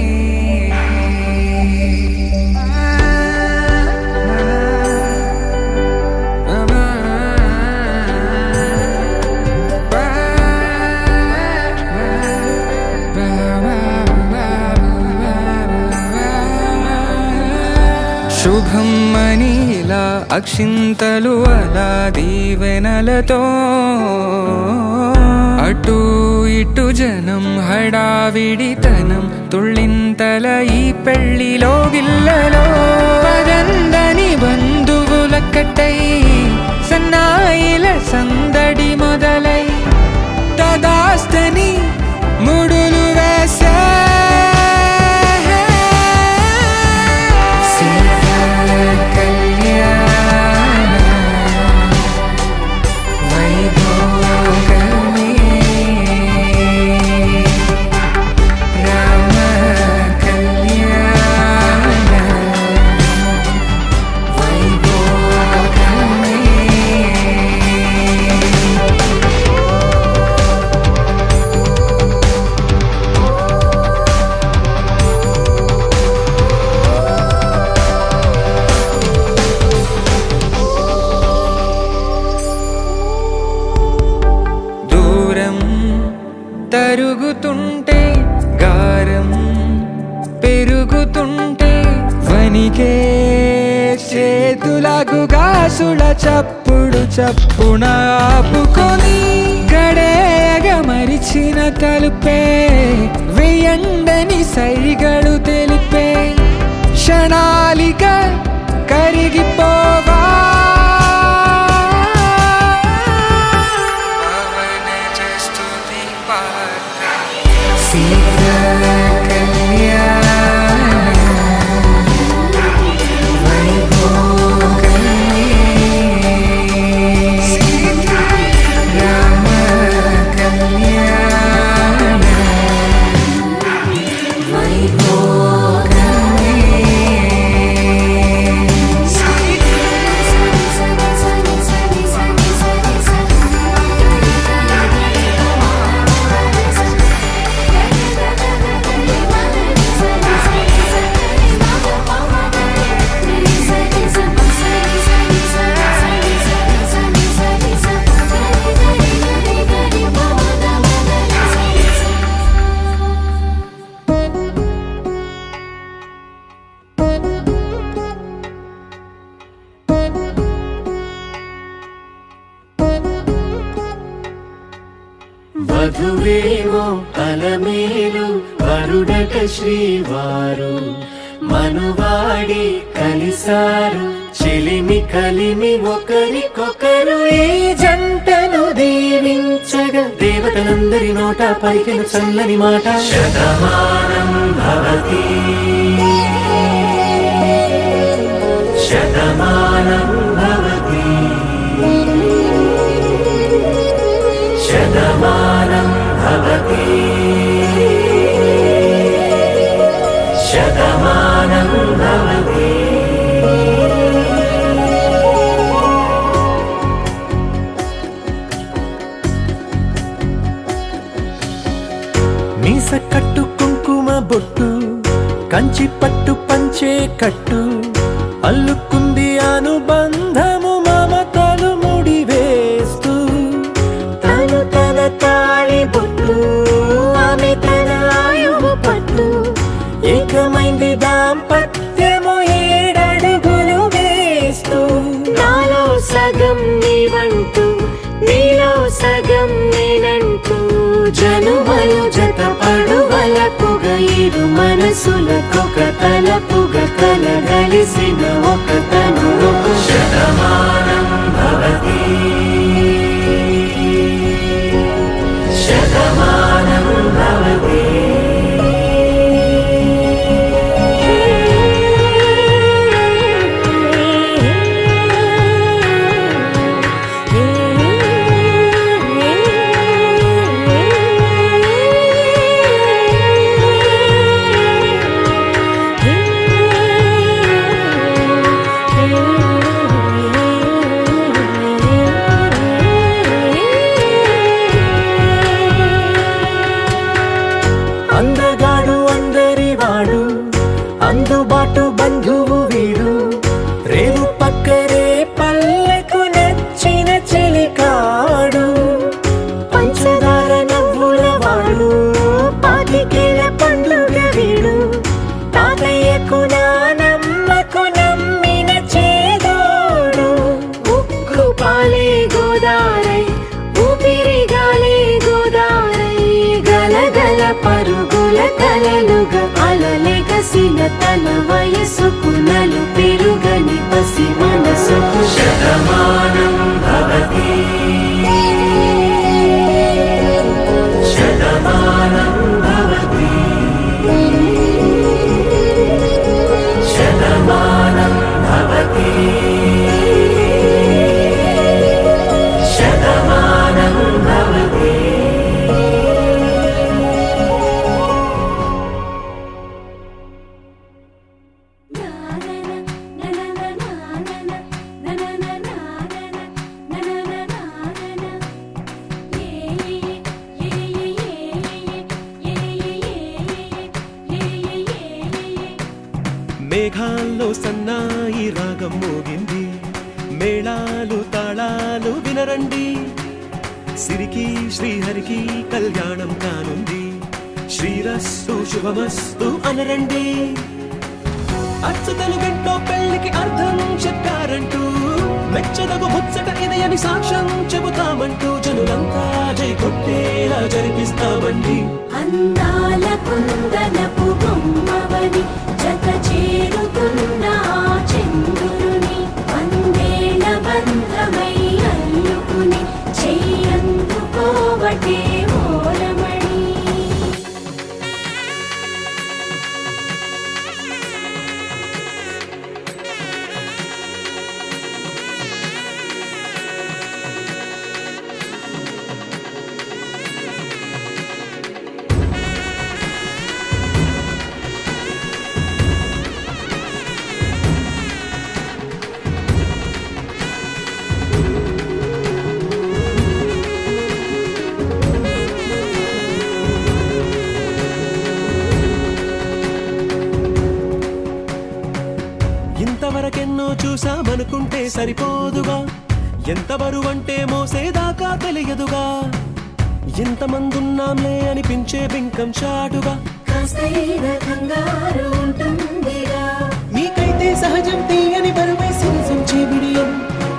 శుభం మనీలా అక్షింతలు అలా దీవెనలతో అటు ఇటు జనం హడావిడితనం తుళ్ళింతల ఈ పెళ్లిలో గిల్లలో పదందని బంధువులక్కటై సన్నాయిల సందడి మొదలై తదాస్తని ముడులు వేసే తరుగుతుంటే గారం పెరుగుతుంటే వనికే చేతులకు గాసుల చప్పుడు చప్పున ఆపుకొని గడేగ మరిచిన తలుపే వేయండని సైగలు తెలిపే క్షణాలిక కరిగిపోవా వధువేమో అలమేలు వరుడట శ్రీవారు మనువాడి కలిసారు చెలిమి కలిమి ఒకరికొకరు ఈ జంటను దీవించగా దేవతలందరి నోట పలికిన చల్లని మాట శతమానం భవతి శతమానం భవతి శతమానం భవతి శతమానం భవతి మీస కట్టు కుంకుమ బొట్టు కంచి పట్టు పంచే కట్టు అల్లుకుంది అనుబంధము మమతలు ముడివేస్తూ తను తన తాళి బొట్టు ఆమె తన ఆయువు పట్టు ఏకమైంది దాంపత్యము 7 అడుగులు వేస్తూ నాలో సగం నీవంటూ నీలో సగం నేనంటూ జనుమలు జత పడువలపుగ ఇరు మనసులకొక తలపుగ కలగలిసిన ఒక తను శతమానం భవతి శతమానం భవతి కనుల కలలుగా అలలెగసిన తన వయసుకు నలు పెరుగని పసి మనసుకు శతమానం భవతి శతమానం భవతి శతమానం భవతి శతమానం భవతి. మేఘాల్లో సన్నాయి రాగం మోగింది, మేళాలు తాళాలు వినరండి, సిరికి శ్రీహరికి కళ్యాణం కానుంది, శ్రీరస్తు శుభమస్తు అనరండి. అచ్చు తెలుగింట్లో పెళ్లికి అర్థం చెప్పారంటూ, మెచ్చదగు ముచ్చట ఇది అని సాక్ష్యం చెబుతామంటూ, జనులంతా జై కొట్టేలా జరిపిస్తామండి. అందాల కుందనపు బొమ్మవని జత చేరుతున్న చంద్రుని వందేళ్ల బంధమై అల్లుకుని చెయ్యందుకోవటే ఓరమణి. ఇంతవరకెన్నో చూసామనుకుంటే సరిపోదుగా, ఎంత బరువంటే మోసేదాకా తెలియదుగా, ఇంతమందున్నాంలే అనిపించే బింకం చాటుగా, కాస్తైన కంగారు ఉంటుందిగా. మీకైతే సహజం తీయని బరువై సంచే బిడియం,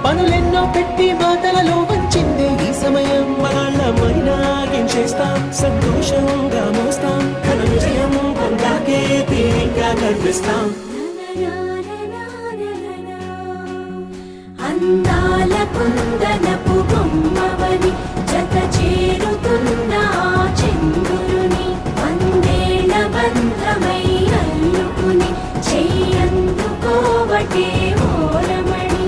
పనులెన్నో పెట్టి మాటలలో వంచిందే ఈ సమయం. మగాళ్ళమైనా ఏం చేస్తాం, సంతోషంగా మోస్తాం, ఘన విజయం పొందాకే తీరిగ్గా కనిపిస్తాం. అందాల కుందనపు బొమ్మవని జత చేరుతున్న చంద్రుని వందేళ్ల బంధమై అల్లుకుని చెయ్యందుకోవటే ఓరమణి.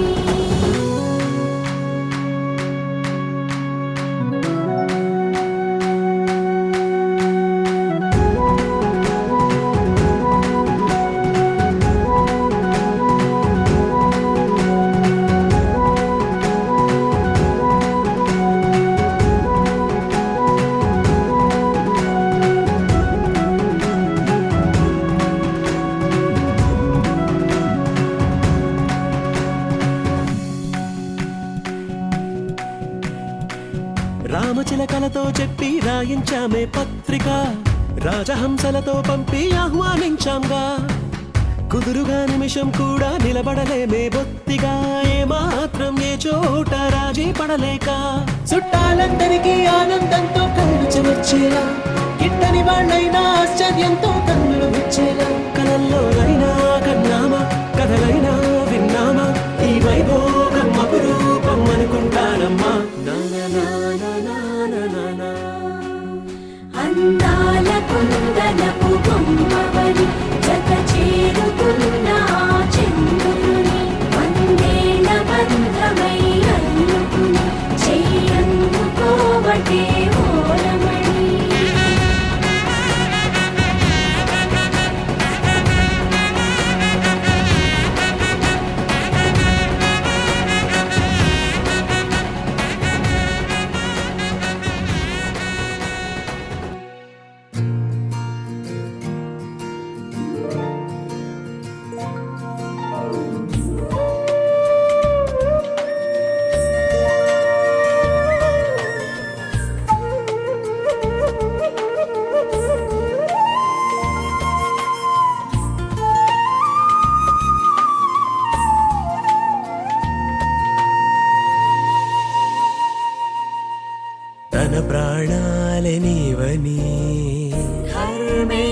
రామచిలకలతో చెప్పి రాయించామే పత్రిక, రాజహంసలతో పంపి ఆహ్వానించాంగా, కుదురుగా నిమిషం కూడా నిలబడలేమే బొత్తిగా, ఏమాత్రం ఏ చోట రాజీ పడలేక, చుట్టాలందరికీ ఆనందంతో కళ్ళు చెమర్చేలా, గిట్టని వాళ్ళైనా ఆశ్చర్యంతో కన్నులు విచ్చేలా, కలల్లోనైనా కన్నామా కథలైనా విన్నామా, ఈ వైభోగం అపురూపం అనుకుంటానమ్మా. అందాల కుందనపు బొమ్మవని జత చేరుతున్న చంద్రుని వందేళ్ల బంధమై అల్లుకుని చెయ్యందుకోవటే ఓరమణి.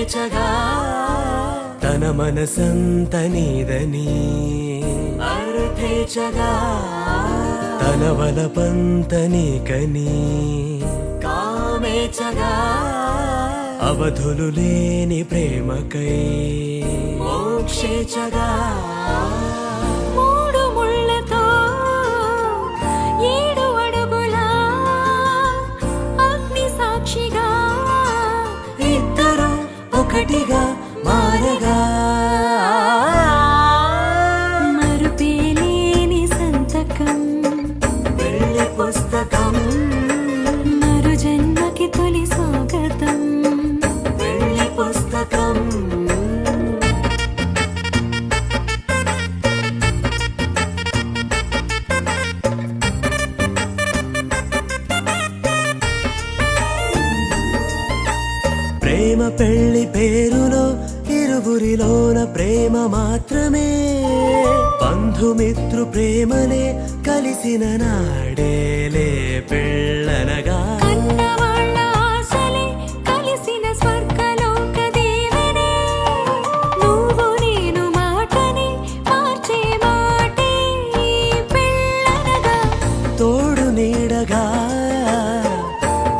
తేల్చగా తన మనసంత నీదని అర్థేచగా తన వలపంత నీకని కామేచగా అవధులు లేని ప్రేమకై మోక్షేచగా మూడు ముళ్ళతో 7 అడుగుల అగ్ని సాక్షిగా ఇద్దరు ఒకటిగా మారగా మరుపేలేని సంతకం వెళ్ళి పుస్తకం మరు జన్మకి తొలి స్వాగతం వెళ్ళి పుస్తకం ప్రేమ పెళ్లి పేరులో ఇరువురిలోన ప్రేమ మాత్రమే బంధుమిత్రు ప్రేమనే కలిసిన నాడేలే పెళ్ళనగా కన్నవాళ్ళ ఆశలే కలిసిన స్వర్గలోక దేవనే నువ్వు నేను మాటని మార్చే మాటే పెళ్ళనగా తోడు నీడగా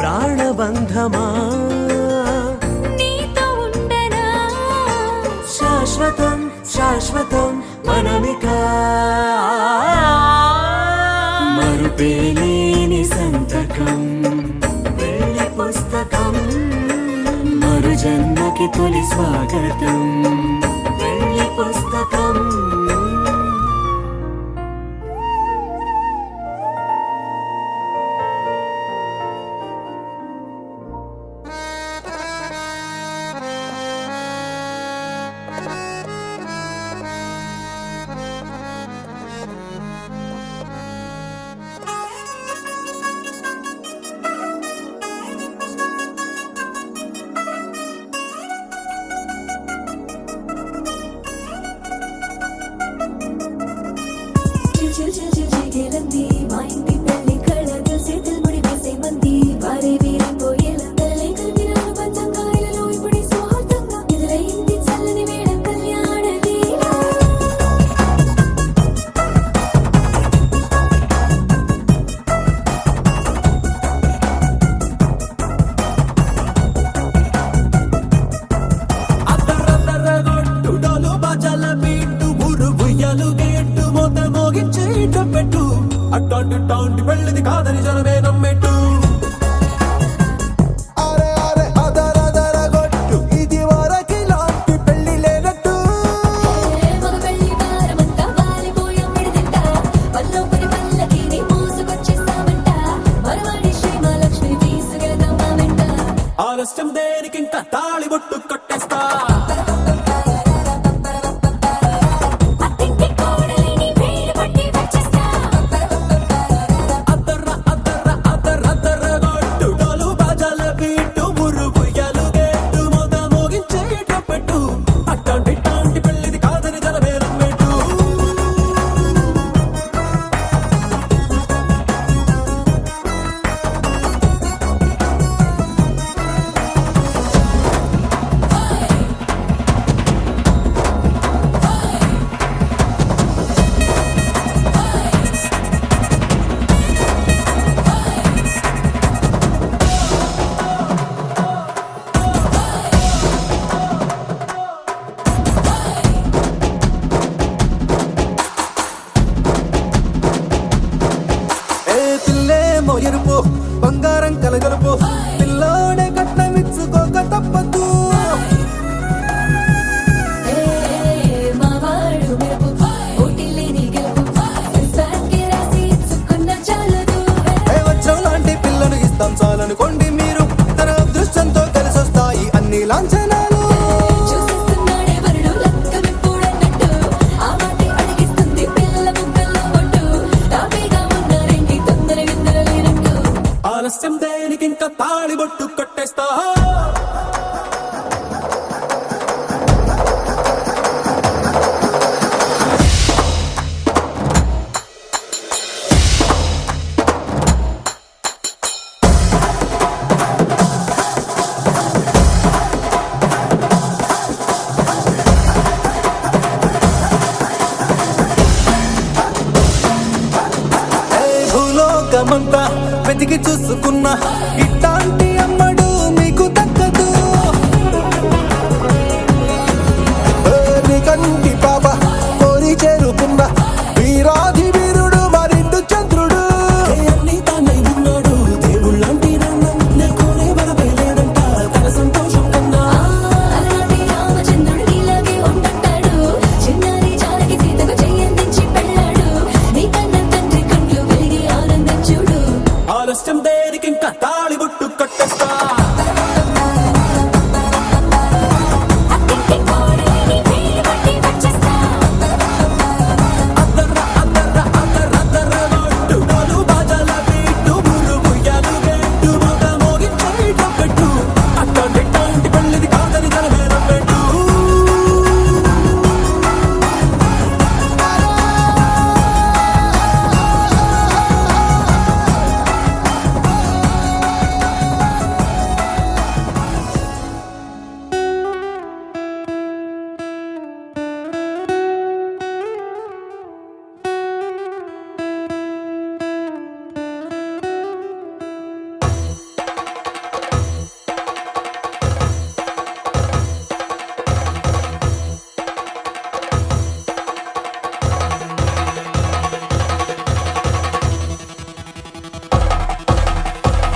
ప్రాణబంధమా నీతో ఉండనా శాశ్వతం శాశ్వతం మనమిక మరుపేలేని సంతకం వెళ్ళి పుస్తకం మరు జన్మకి తొలి స్వాగతం వెళ్ళి పుస్తకం చిల్చిల్చిల్చిల్చిగేలంది మా ఇంటి పెళ్లి కళ్ళ చేతులు ముడి వేసే మంది వారే వీరిపోయేలా తల్లి కలిపిన పంచంగాయలలో ఇప్పుడే స్వార్థంగా ఎదురైంది చల్లని వేళ కళ్యాణ వేళ అద్దరద్దరగొట్టు డోలు బాజాల బీటు ఊరు ఉయ్యాలు గేట్టు మోత మోగించే పెట్టు అట్టాంటి టాంటి పెళ్ళిది కాదని జనమే నమ్మెట్టు అరే అరే అదరదరగొట్టు ఇది వరకి లాంటి పెళ్లి లేనట్టు మగ పెళ్లి వారమంతా వాలిపోయాం విడిదింట పల్లోపరి పల్లకిని మోసుకొచ్చేస్తామంట మరవాడి శ్రీమహాలక్ష్మి తీసుకెళ్దాం మా వెంట ఆలస్యం దేనికింకా తాళి బొట్టు కొట్టేస్తా అత్తింటి కోడలిని వేలు పట్టి వచ్చేస్తా అద్దరద్దరగొట్టు డోలు బాజాల బీటు ఊరు ఉయ్యాలు గేట్టు మోత మోగించే పెట్టు అట్టాంటి టాంటి పెళ్ళిది కాదని జనమే నమ్మెట్టు వెతికి చూసుకున్నా ఇట్లాంటి అమ్మడు మీకు దక్కదు కంటి పాప కోరి చేరుకున్నా వీరాధి వీరుడు మరిండు చంద్రుడు అన్ని తానై ఉన్నాడు దేవుళ్ళంటి రంగం నే కోరే వరవేలేడంట తన సంతోషం కన్నా అలాంటి రామచంద్రుడు నీలాగే ఉంటుంటాడు చిన్నారి జానకి సీతకు చెయ్యందించి పెళ్ళాడు నీ కన్న తండ్రి కండ్లు వెలిగి ఆనందం చూడు ఆలస్యం దేనికి ఇంకా తాళి బుట్టు కట్టేస్తా అత్తింటి కోడలిని వేలు పట్టి వచ్చేస్తా అద్దర్ర అద్దర్ర అద్దర్ర అద్దర్ర కొట్టు నాలు బాజాల బీటు మురుగు యాలు గెట్టు మొగ మోగి చేయట పెట్టు అట్లాంటి పెళ్ళిది కాదని తన మేడం పెట్టు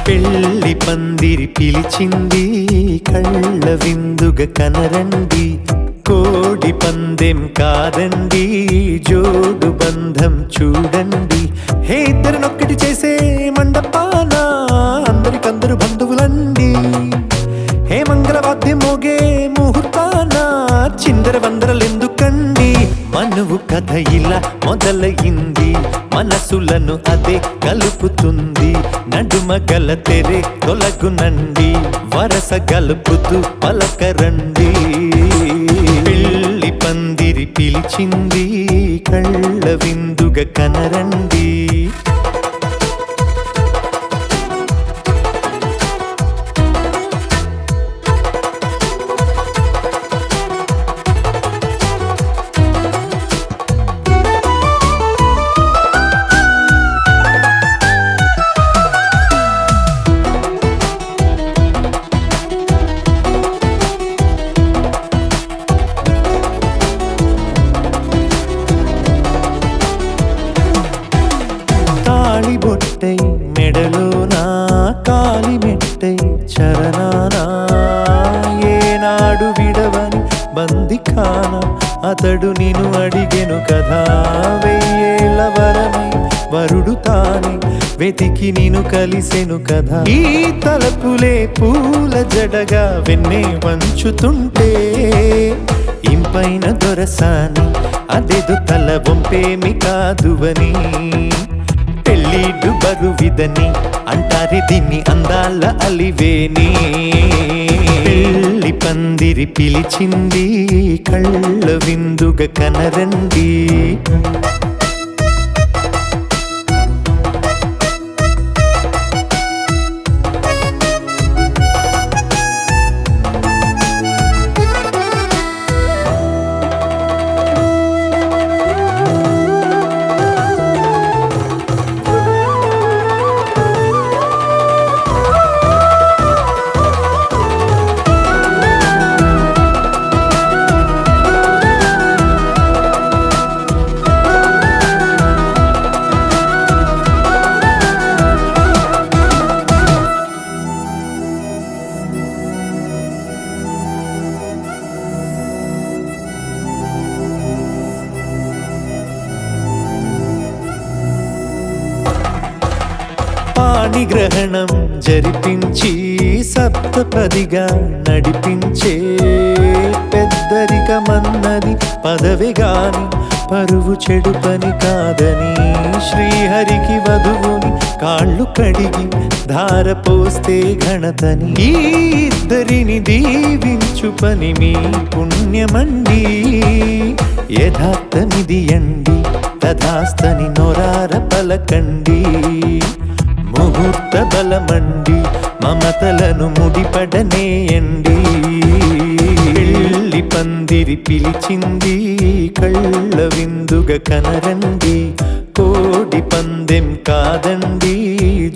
పెళ్లి పందిరి పిలిచింది కళ్ళ విందుగా కనరండి కోడి పందెం కాదండి జోడు బంధం చూడండి హే ఇద్దరినొక్కటి చేసే మండపాన అందరికందరు బంధువులండి హే మంగళవాద్యం మోగే ముహూర్తాన చిందర వందరలెందుకండి మనువు కథ ఇలా మొదలయింది మనసులను అదే కలుపుతుంది నడుమ గల తెరే తొలగునండి వరస గలుపుతూ పలకరండి పెళ్లి పందిరి పిలిచింది కళ్ళ విందుగా కనరండి బొట్టై మెడలోనా కాలి మెట్టై చరణానా ఏనాడు విడవని బందిఖాన అతడు నిన్ను అడిగెను కదా వెయ్యేళ్ళ వరమై వరుడు తానే వెతికి నిన్ను కలిసెను కదా ఈ తలపులే పూల జడగా వెన్నే వంచుతుంటే ఇంపైన దొరసాని అదేదో తల వంపేమి కాదువని పెళ్ళిడు బరువిదని అంటారే దీన్ని అందాల అలివేని పెళ్లి పందిరి పిలిచింది కళ్ళ విందుగా కనరండి పాణిగ్రహణం జరిపించి సప్తపదిగా నడిపించే పెద్దరికమన్నది పదవి గాని పరువు చెడు పని కాదని శ్రీహరికి వధువుని కాళ్ళు కడిగి ధార పోస్తే ఘనతని ఈ ఇద్దరిని దీవించు పని మీ పుణ్యమండి యథార్థమిది అండి తథాస్తని నొరార పలకండి ముహూర్త బలమండి మమతలను ముడిపడనేయండి పెళ్లి పందిరి పిలిచింది కళ్ళ విందుగా కనరండి కోడి పందెం కాదండి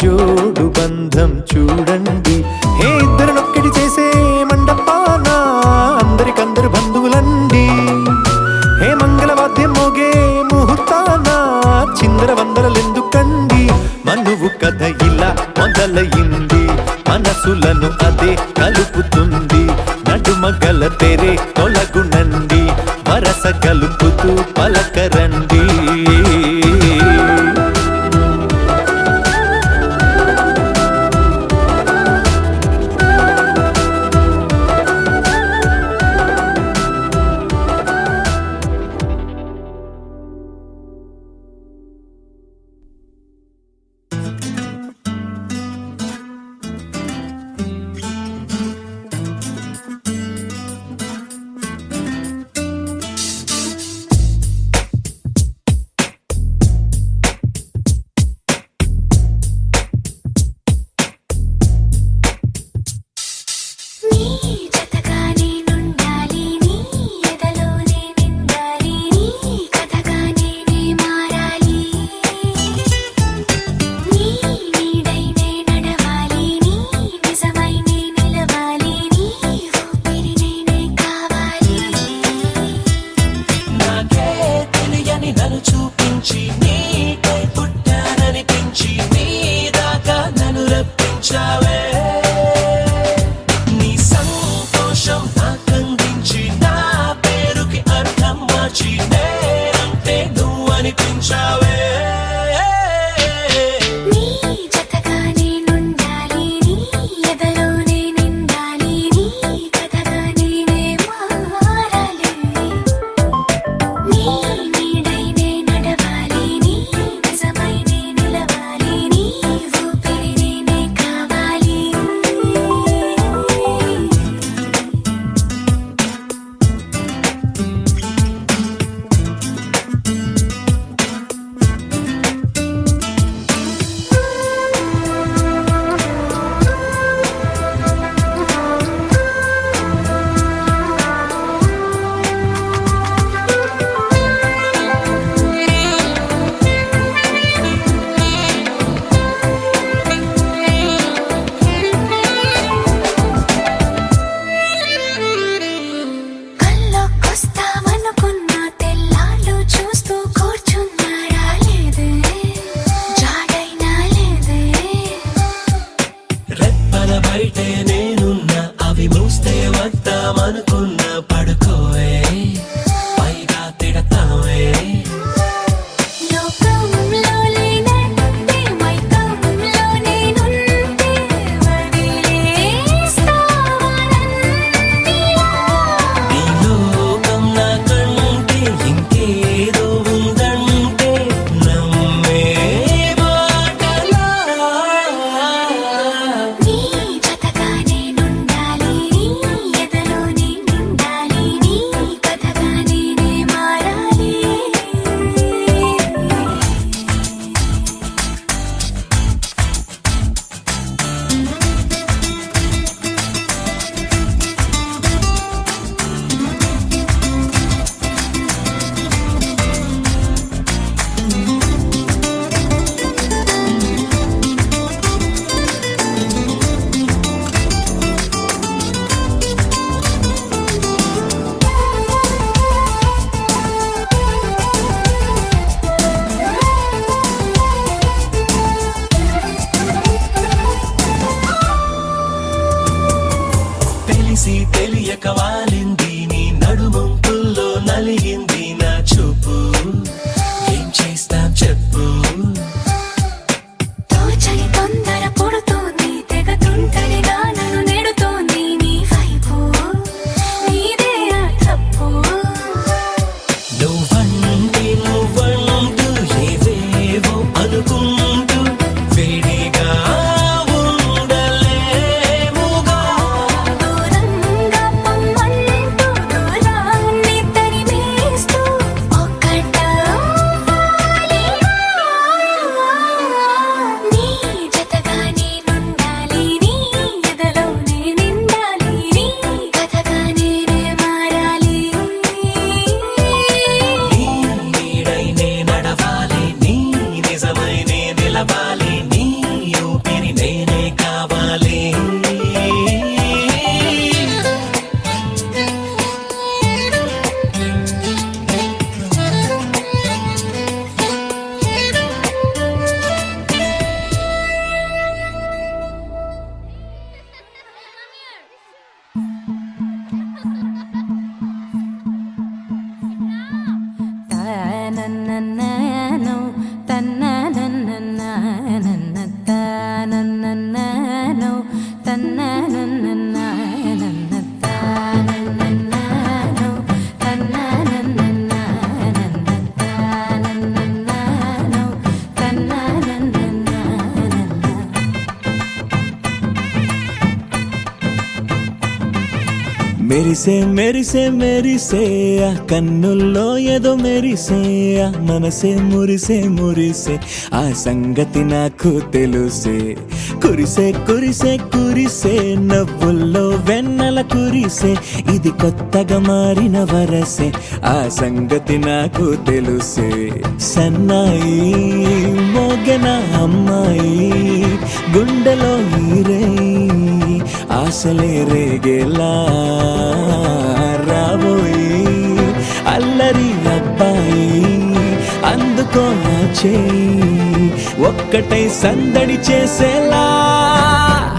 జోడు మనసులను అదే కలుపుతుంది నడుమ గల తెరే తొలగునండి వరస కలుపుతూ పలకరండి నీ జతగా నేనుండాలి నీ ఎదలోనే నిండాలి నీ కథగా నేనే మారాలి నీ నీడై నే నడవాలి నీ నిజమై నే నిలవాలి నీ ఊపిరి నేనే కావాలి నాకే తెలియని నన్ను చూపించి నీకై పుట్టాననిపించి నీ దాకా నన్ను రప్పించావే నీ సంతోషం నాకందించి నా పేరుకి అర్థం మార్చి నేనంటే నువ్వు అనిపించావే నీ జతగా నేనుండాలి నీ ఎదలోనే నిండాలి నీ కథగా నేనే మారాలి నీ నీడై నే నడవాలి నీ నిజమై నే నిలవాలి నీ ఊపిరి నేనే కావాలి కల్లోకొస్తామనుకున్న తెల్లాళ్ళు చూస్తూ కూర్చున్నాడా లేదే జాడైనా లేదే రెప్పల బయటే నేనున్నా అవి మూస్తే వద్దామనుకున్నా పడుకోవే పైగా తిడతావే లోకంలో లేనంటే మైకంలో నేనుంటే వదిలేస్తావా నన్నిలా ఈ లోకం నాకంటే ఇంకేదో ఉందంటే నమ్మే మాటలా నీ జతగా నేనుండాలి నీ ఎదలోనే నిండాలి మెరిసే మెరిసే మెరిసే ఆ కన్నుల్లో ఏదో మెరిసే ఆ మనసే మురిసే మురిసే ఆ సంగతి నాకు తెలుసే కురిసే కురిసే కురిసే నవ్వుల్లో వెన్నెల కురిసే ఇది కొత్తగా మారిన వరసే ఆ సంగతి నాకు తెలుసే సన్నాయి మోగెన అమ్మాయి గుండెలో ఈరే ఆశలే రేగేలా రాబోయి అల్లరి అబ్బాయి అందుకో నా చేయి ఒక్కటై సందడి చేసేలా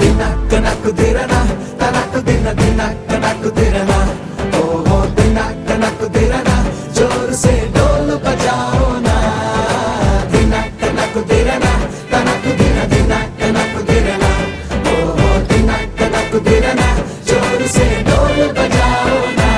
దినక్క నక్కు దిరనా తనకు దిన దినక్క నక్కు దిరనా ఓహో దినక్క నక్కు దిరనా జోరు సే డోలు బజాओ నా దినక్క నక్కు దిరనా తనకు దిన దినక్క నక్కు దిరనా ఓహో దినక్క నక్కు దిరనా జోరు సే డోలు బజాओ నా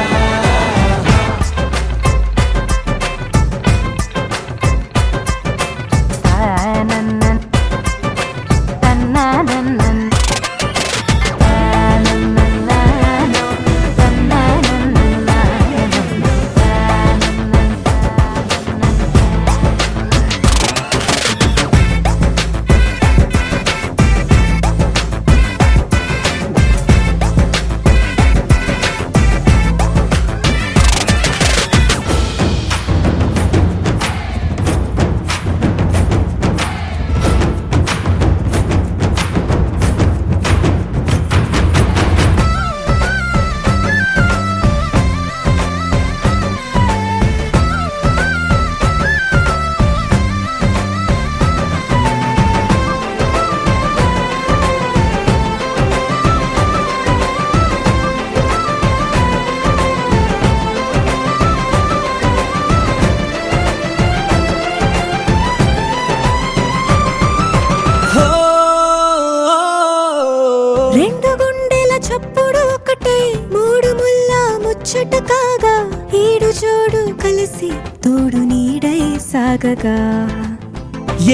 రెండు గుండెల చప్పుడు ఒకటే మూడు ముల్ల ముచ్చట కాగా ఈడు జోడు కలిసి తోడు నీడై సాగగా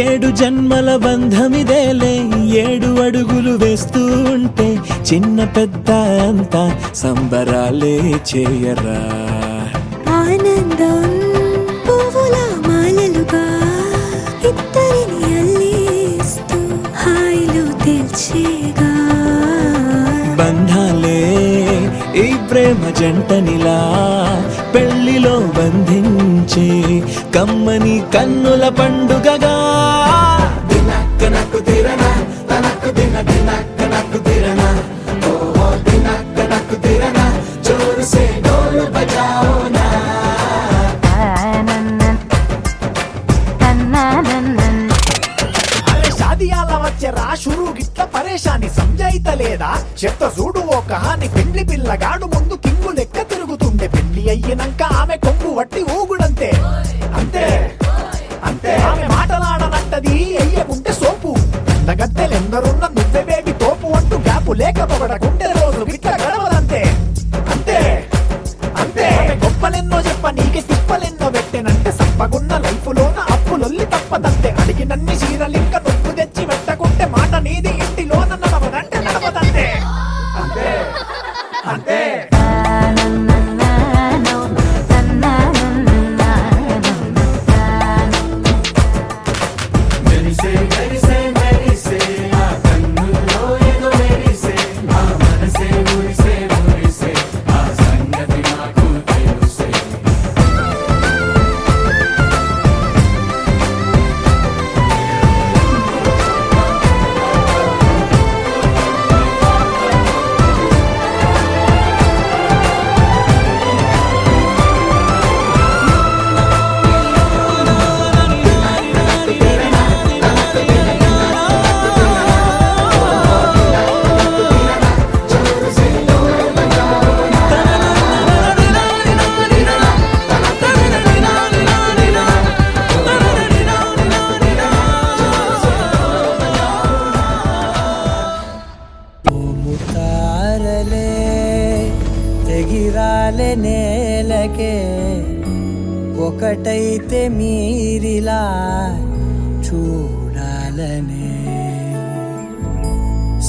ఏడు జన్మల బంధమిదేలే ఏడు అడుగులు వేస్తూ ఉంటే చిన్న పెద్ద అంతా సంబరాలే చేయరా ఆనందం పువ్వుల మాలలుగా ఇద్దరిని అల్లేస్తూ హాయిలో తెల్చేగా బంధాలే ఈ ప్రేమ జంటనిలా పెళ్లిలో బంధించే కమ్మని కన్నుల పండుగగా దినక్క నక్కు దిరనా తనకు దిన దినక్క నక్కు దిరనా ఓహో దినక్క నక్కు దిరనా జోరు సే డోలు బజాओ నా అరే షాదియాల వచ్చెరా షురు గిట్ల పరేషాని సంజాయితలేదా చెత్త చూడు ఓ కహాని పెండ్లి పిల్లగాడు ముందు కింగు లెక్క తిరుగుతుండే పెళ్లి అయ్యినంక ఆమె కొంగు వట్టి ఊగుడంతే అంతే అంతే ఆమె మాటలాడనంటది అయ్యకుంటే సోపు గద్దెలెందరున్న నువ్వే బేబీ తోపు అంటూ గ్యాపు లేక పొగడకుంటే రోజు గిట్ల గడవదంతే అంతే అంతే ఆమె గొప్పలెన్నో చెప్ప నీకే తిప్పలెన్నో పెట్టెనంటే సంపగున్న లైఫ్ లోన అప్పులొల్లి తప్పదంతే అడిగినన్ని చీరలింక నొప్పు తెచ్చి పెట్టకుంటే మాట నీది ఇంటిలోన నడవదంటే నడవదంతే అంతే అంతే మెరిసే మెరిసే మెరిసే ఆ కన్నుల్లో ఏదో మెరిసే ఆ మనసే మురిసే మురిసే ఆ సంగతి నాకు తెలుసే తారలే ఎగిరాలే నేలకే ఒకటైతే మీరిలా చూడాలనే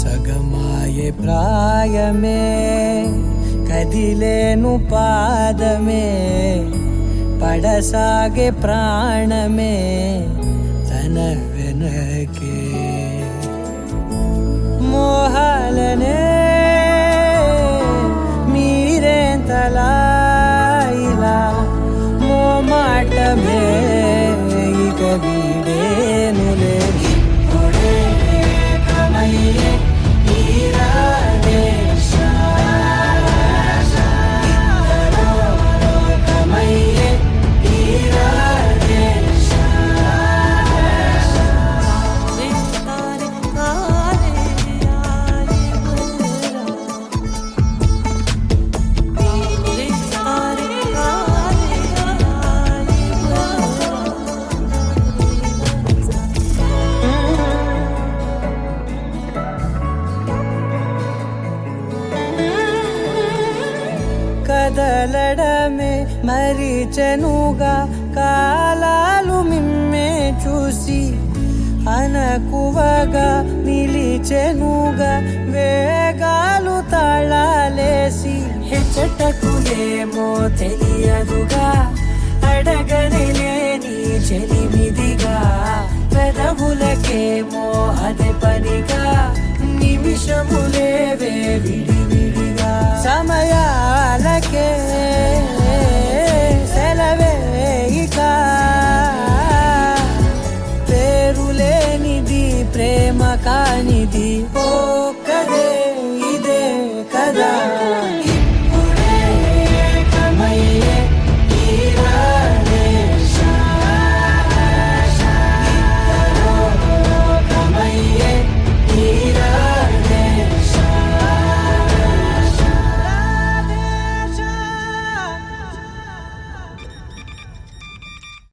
సగమాయే ప్రాయమే కదిలేను పాదమే పడసాగే ప్రాణమే తన వెనకే మోహాలనే మీరేంతలా ఇలా మోమాటమే ఇక వీడేనులే ఇప్పుడే ఏకమయ్యే తీరాదే ఇద్దరో లోకమయ్యే తీరాదే కదలడమే మరిచెనుగా కాలాలు మిమ్మే చూసి అనకువగా నిలిచెనుగా వేగాలు తాళాలేసి హెచ్చటకులేమో తెలియదుగా అడగనిలేని చెలిమిదిగా పెదవులకేమో అదే పనిగా నిమిషములేవే విడివిడిగా సమయాలకే సెలవే ఇక పేరులేనిది ప్రేమ కానిది ఓ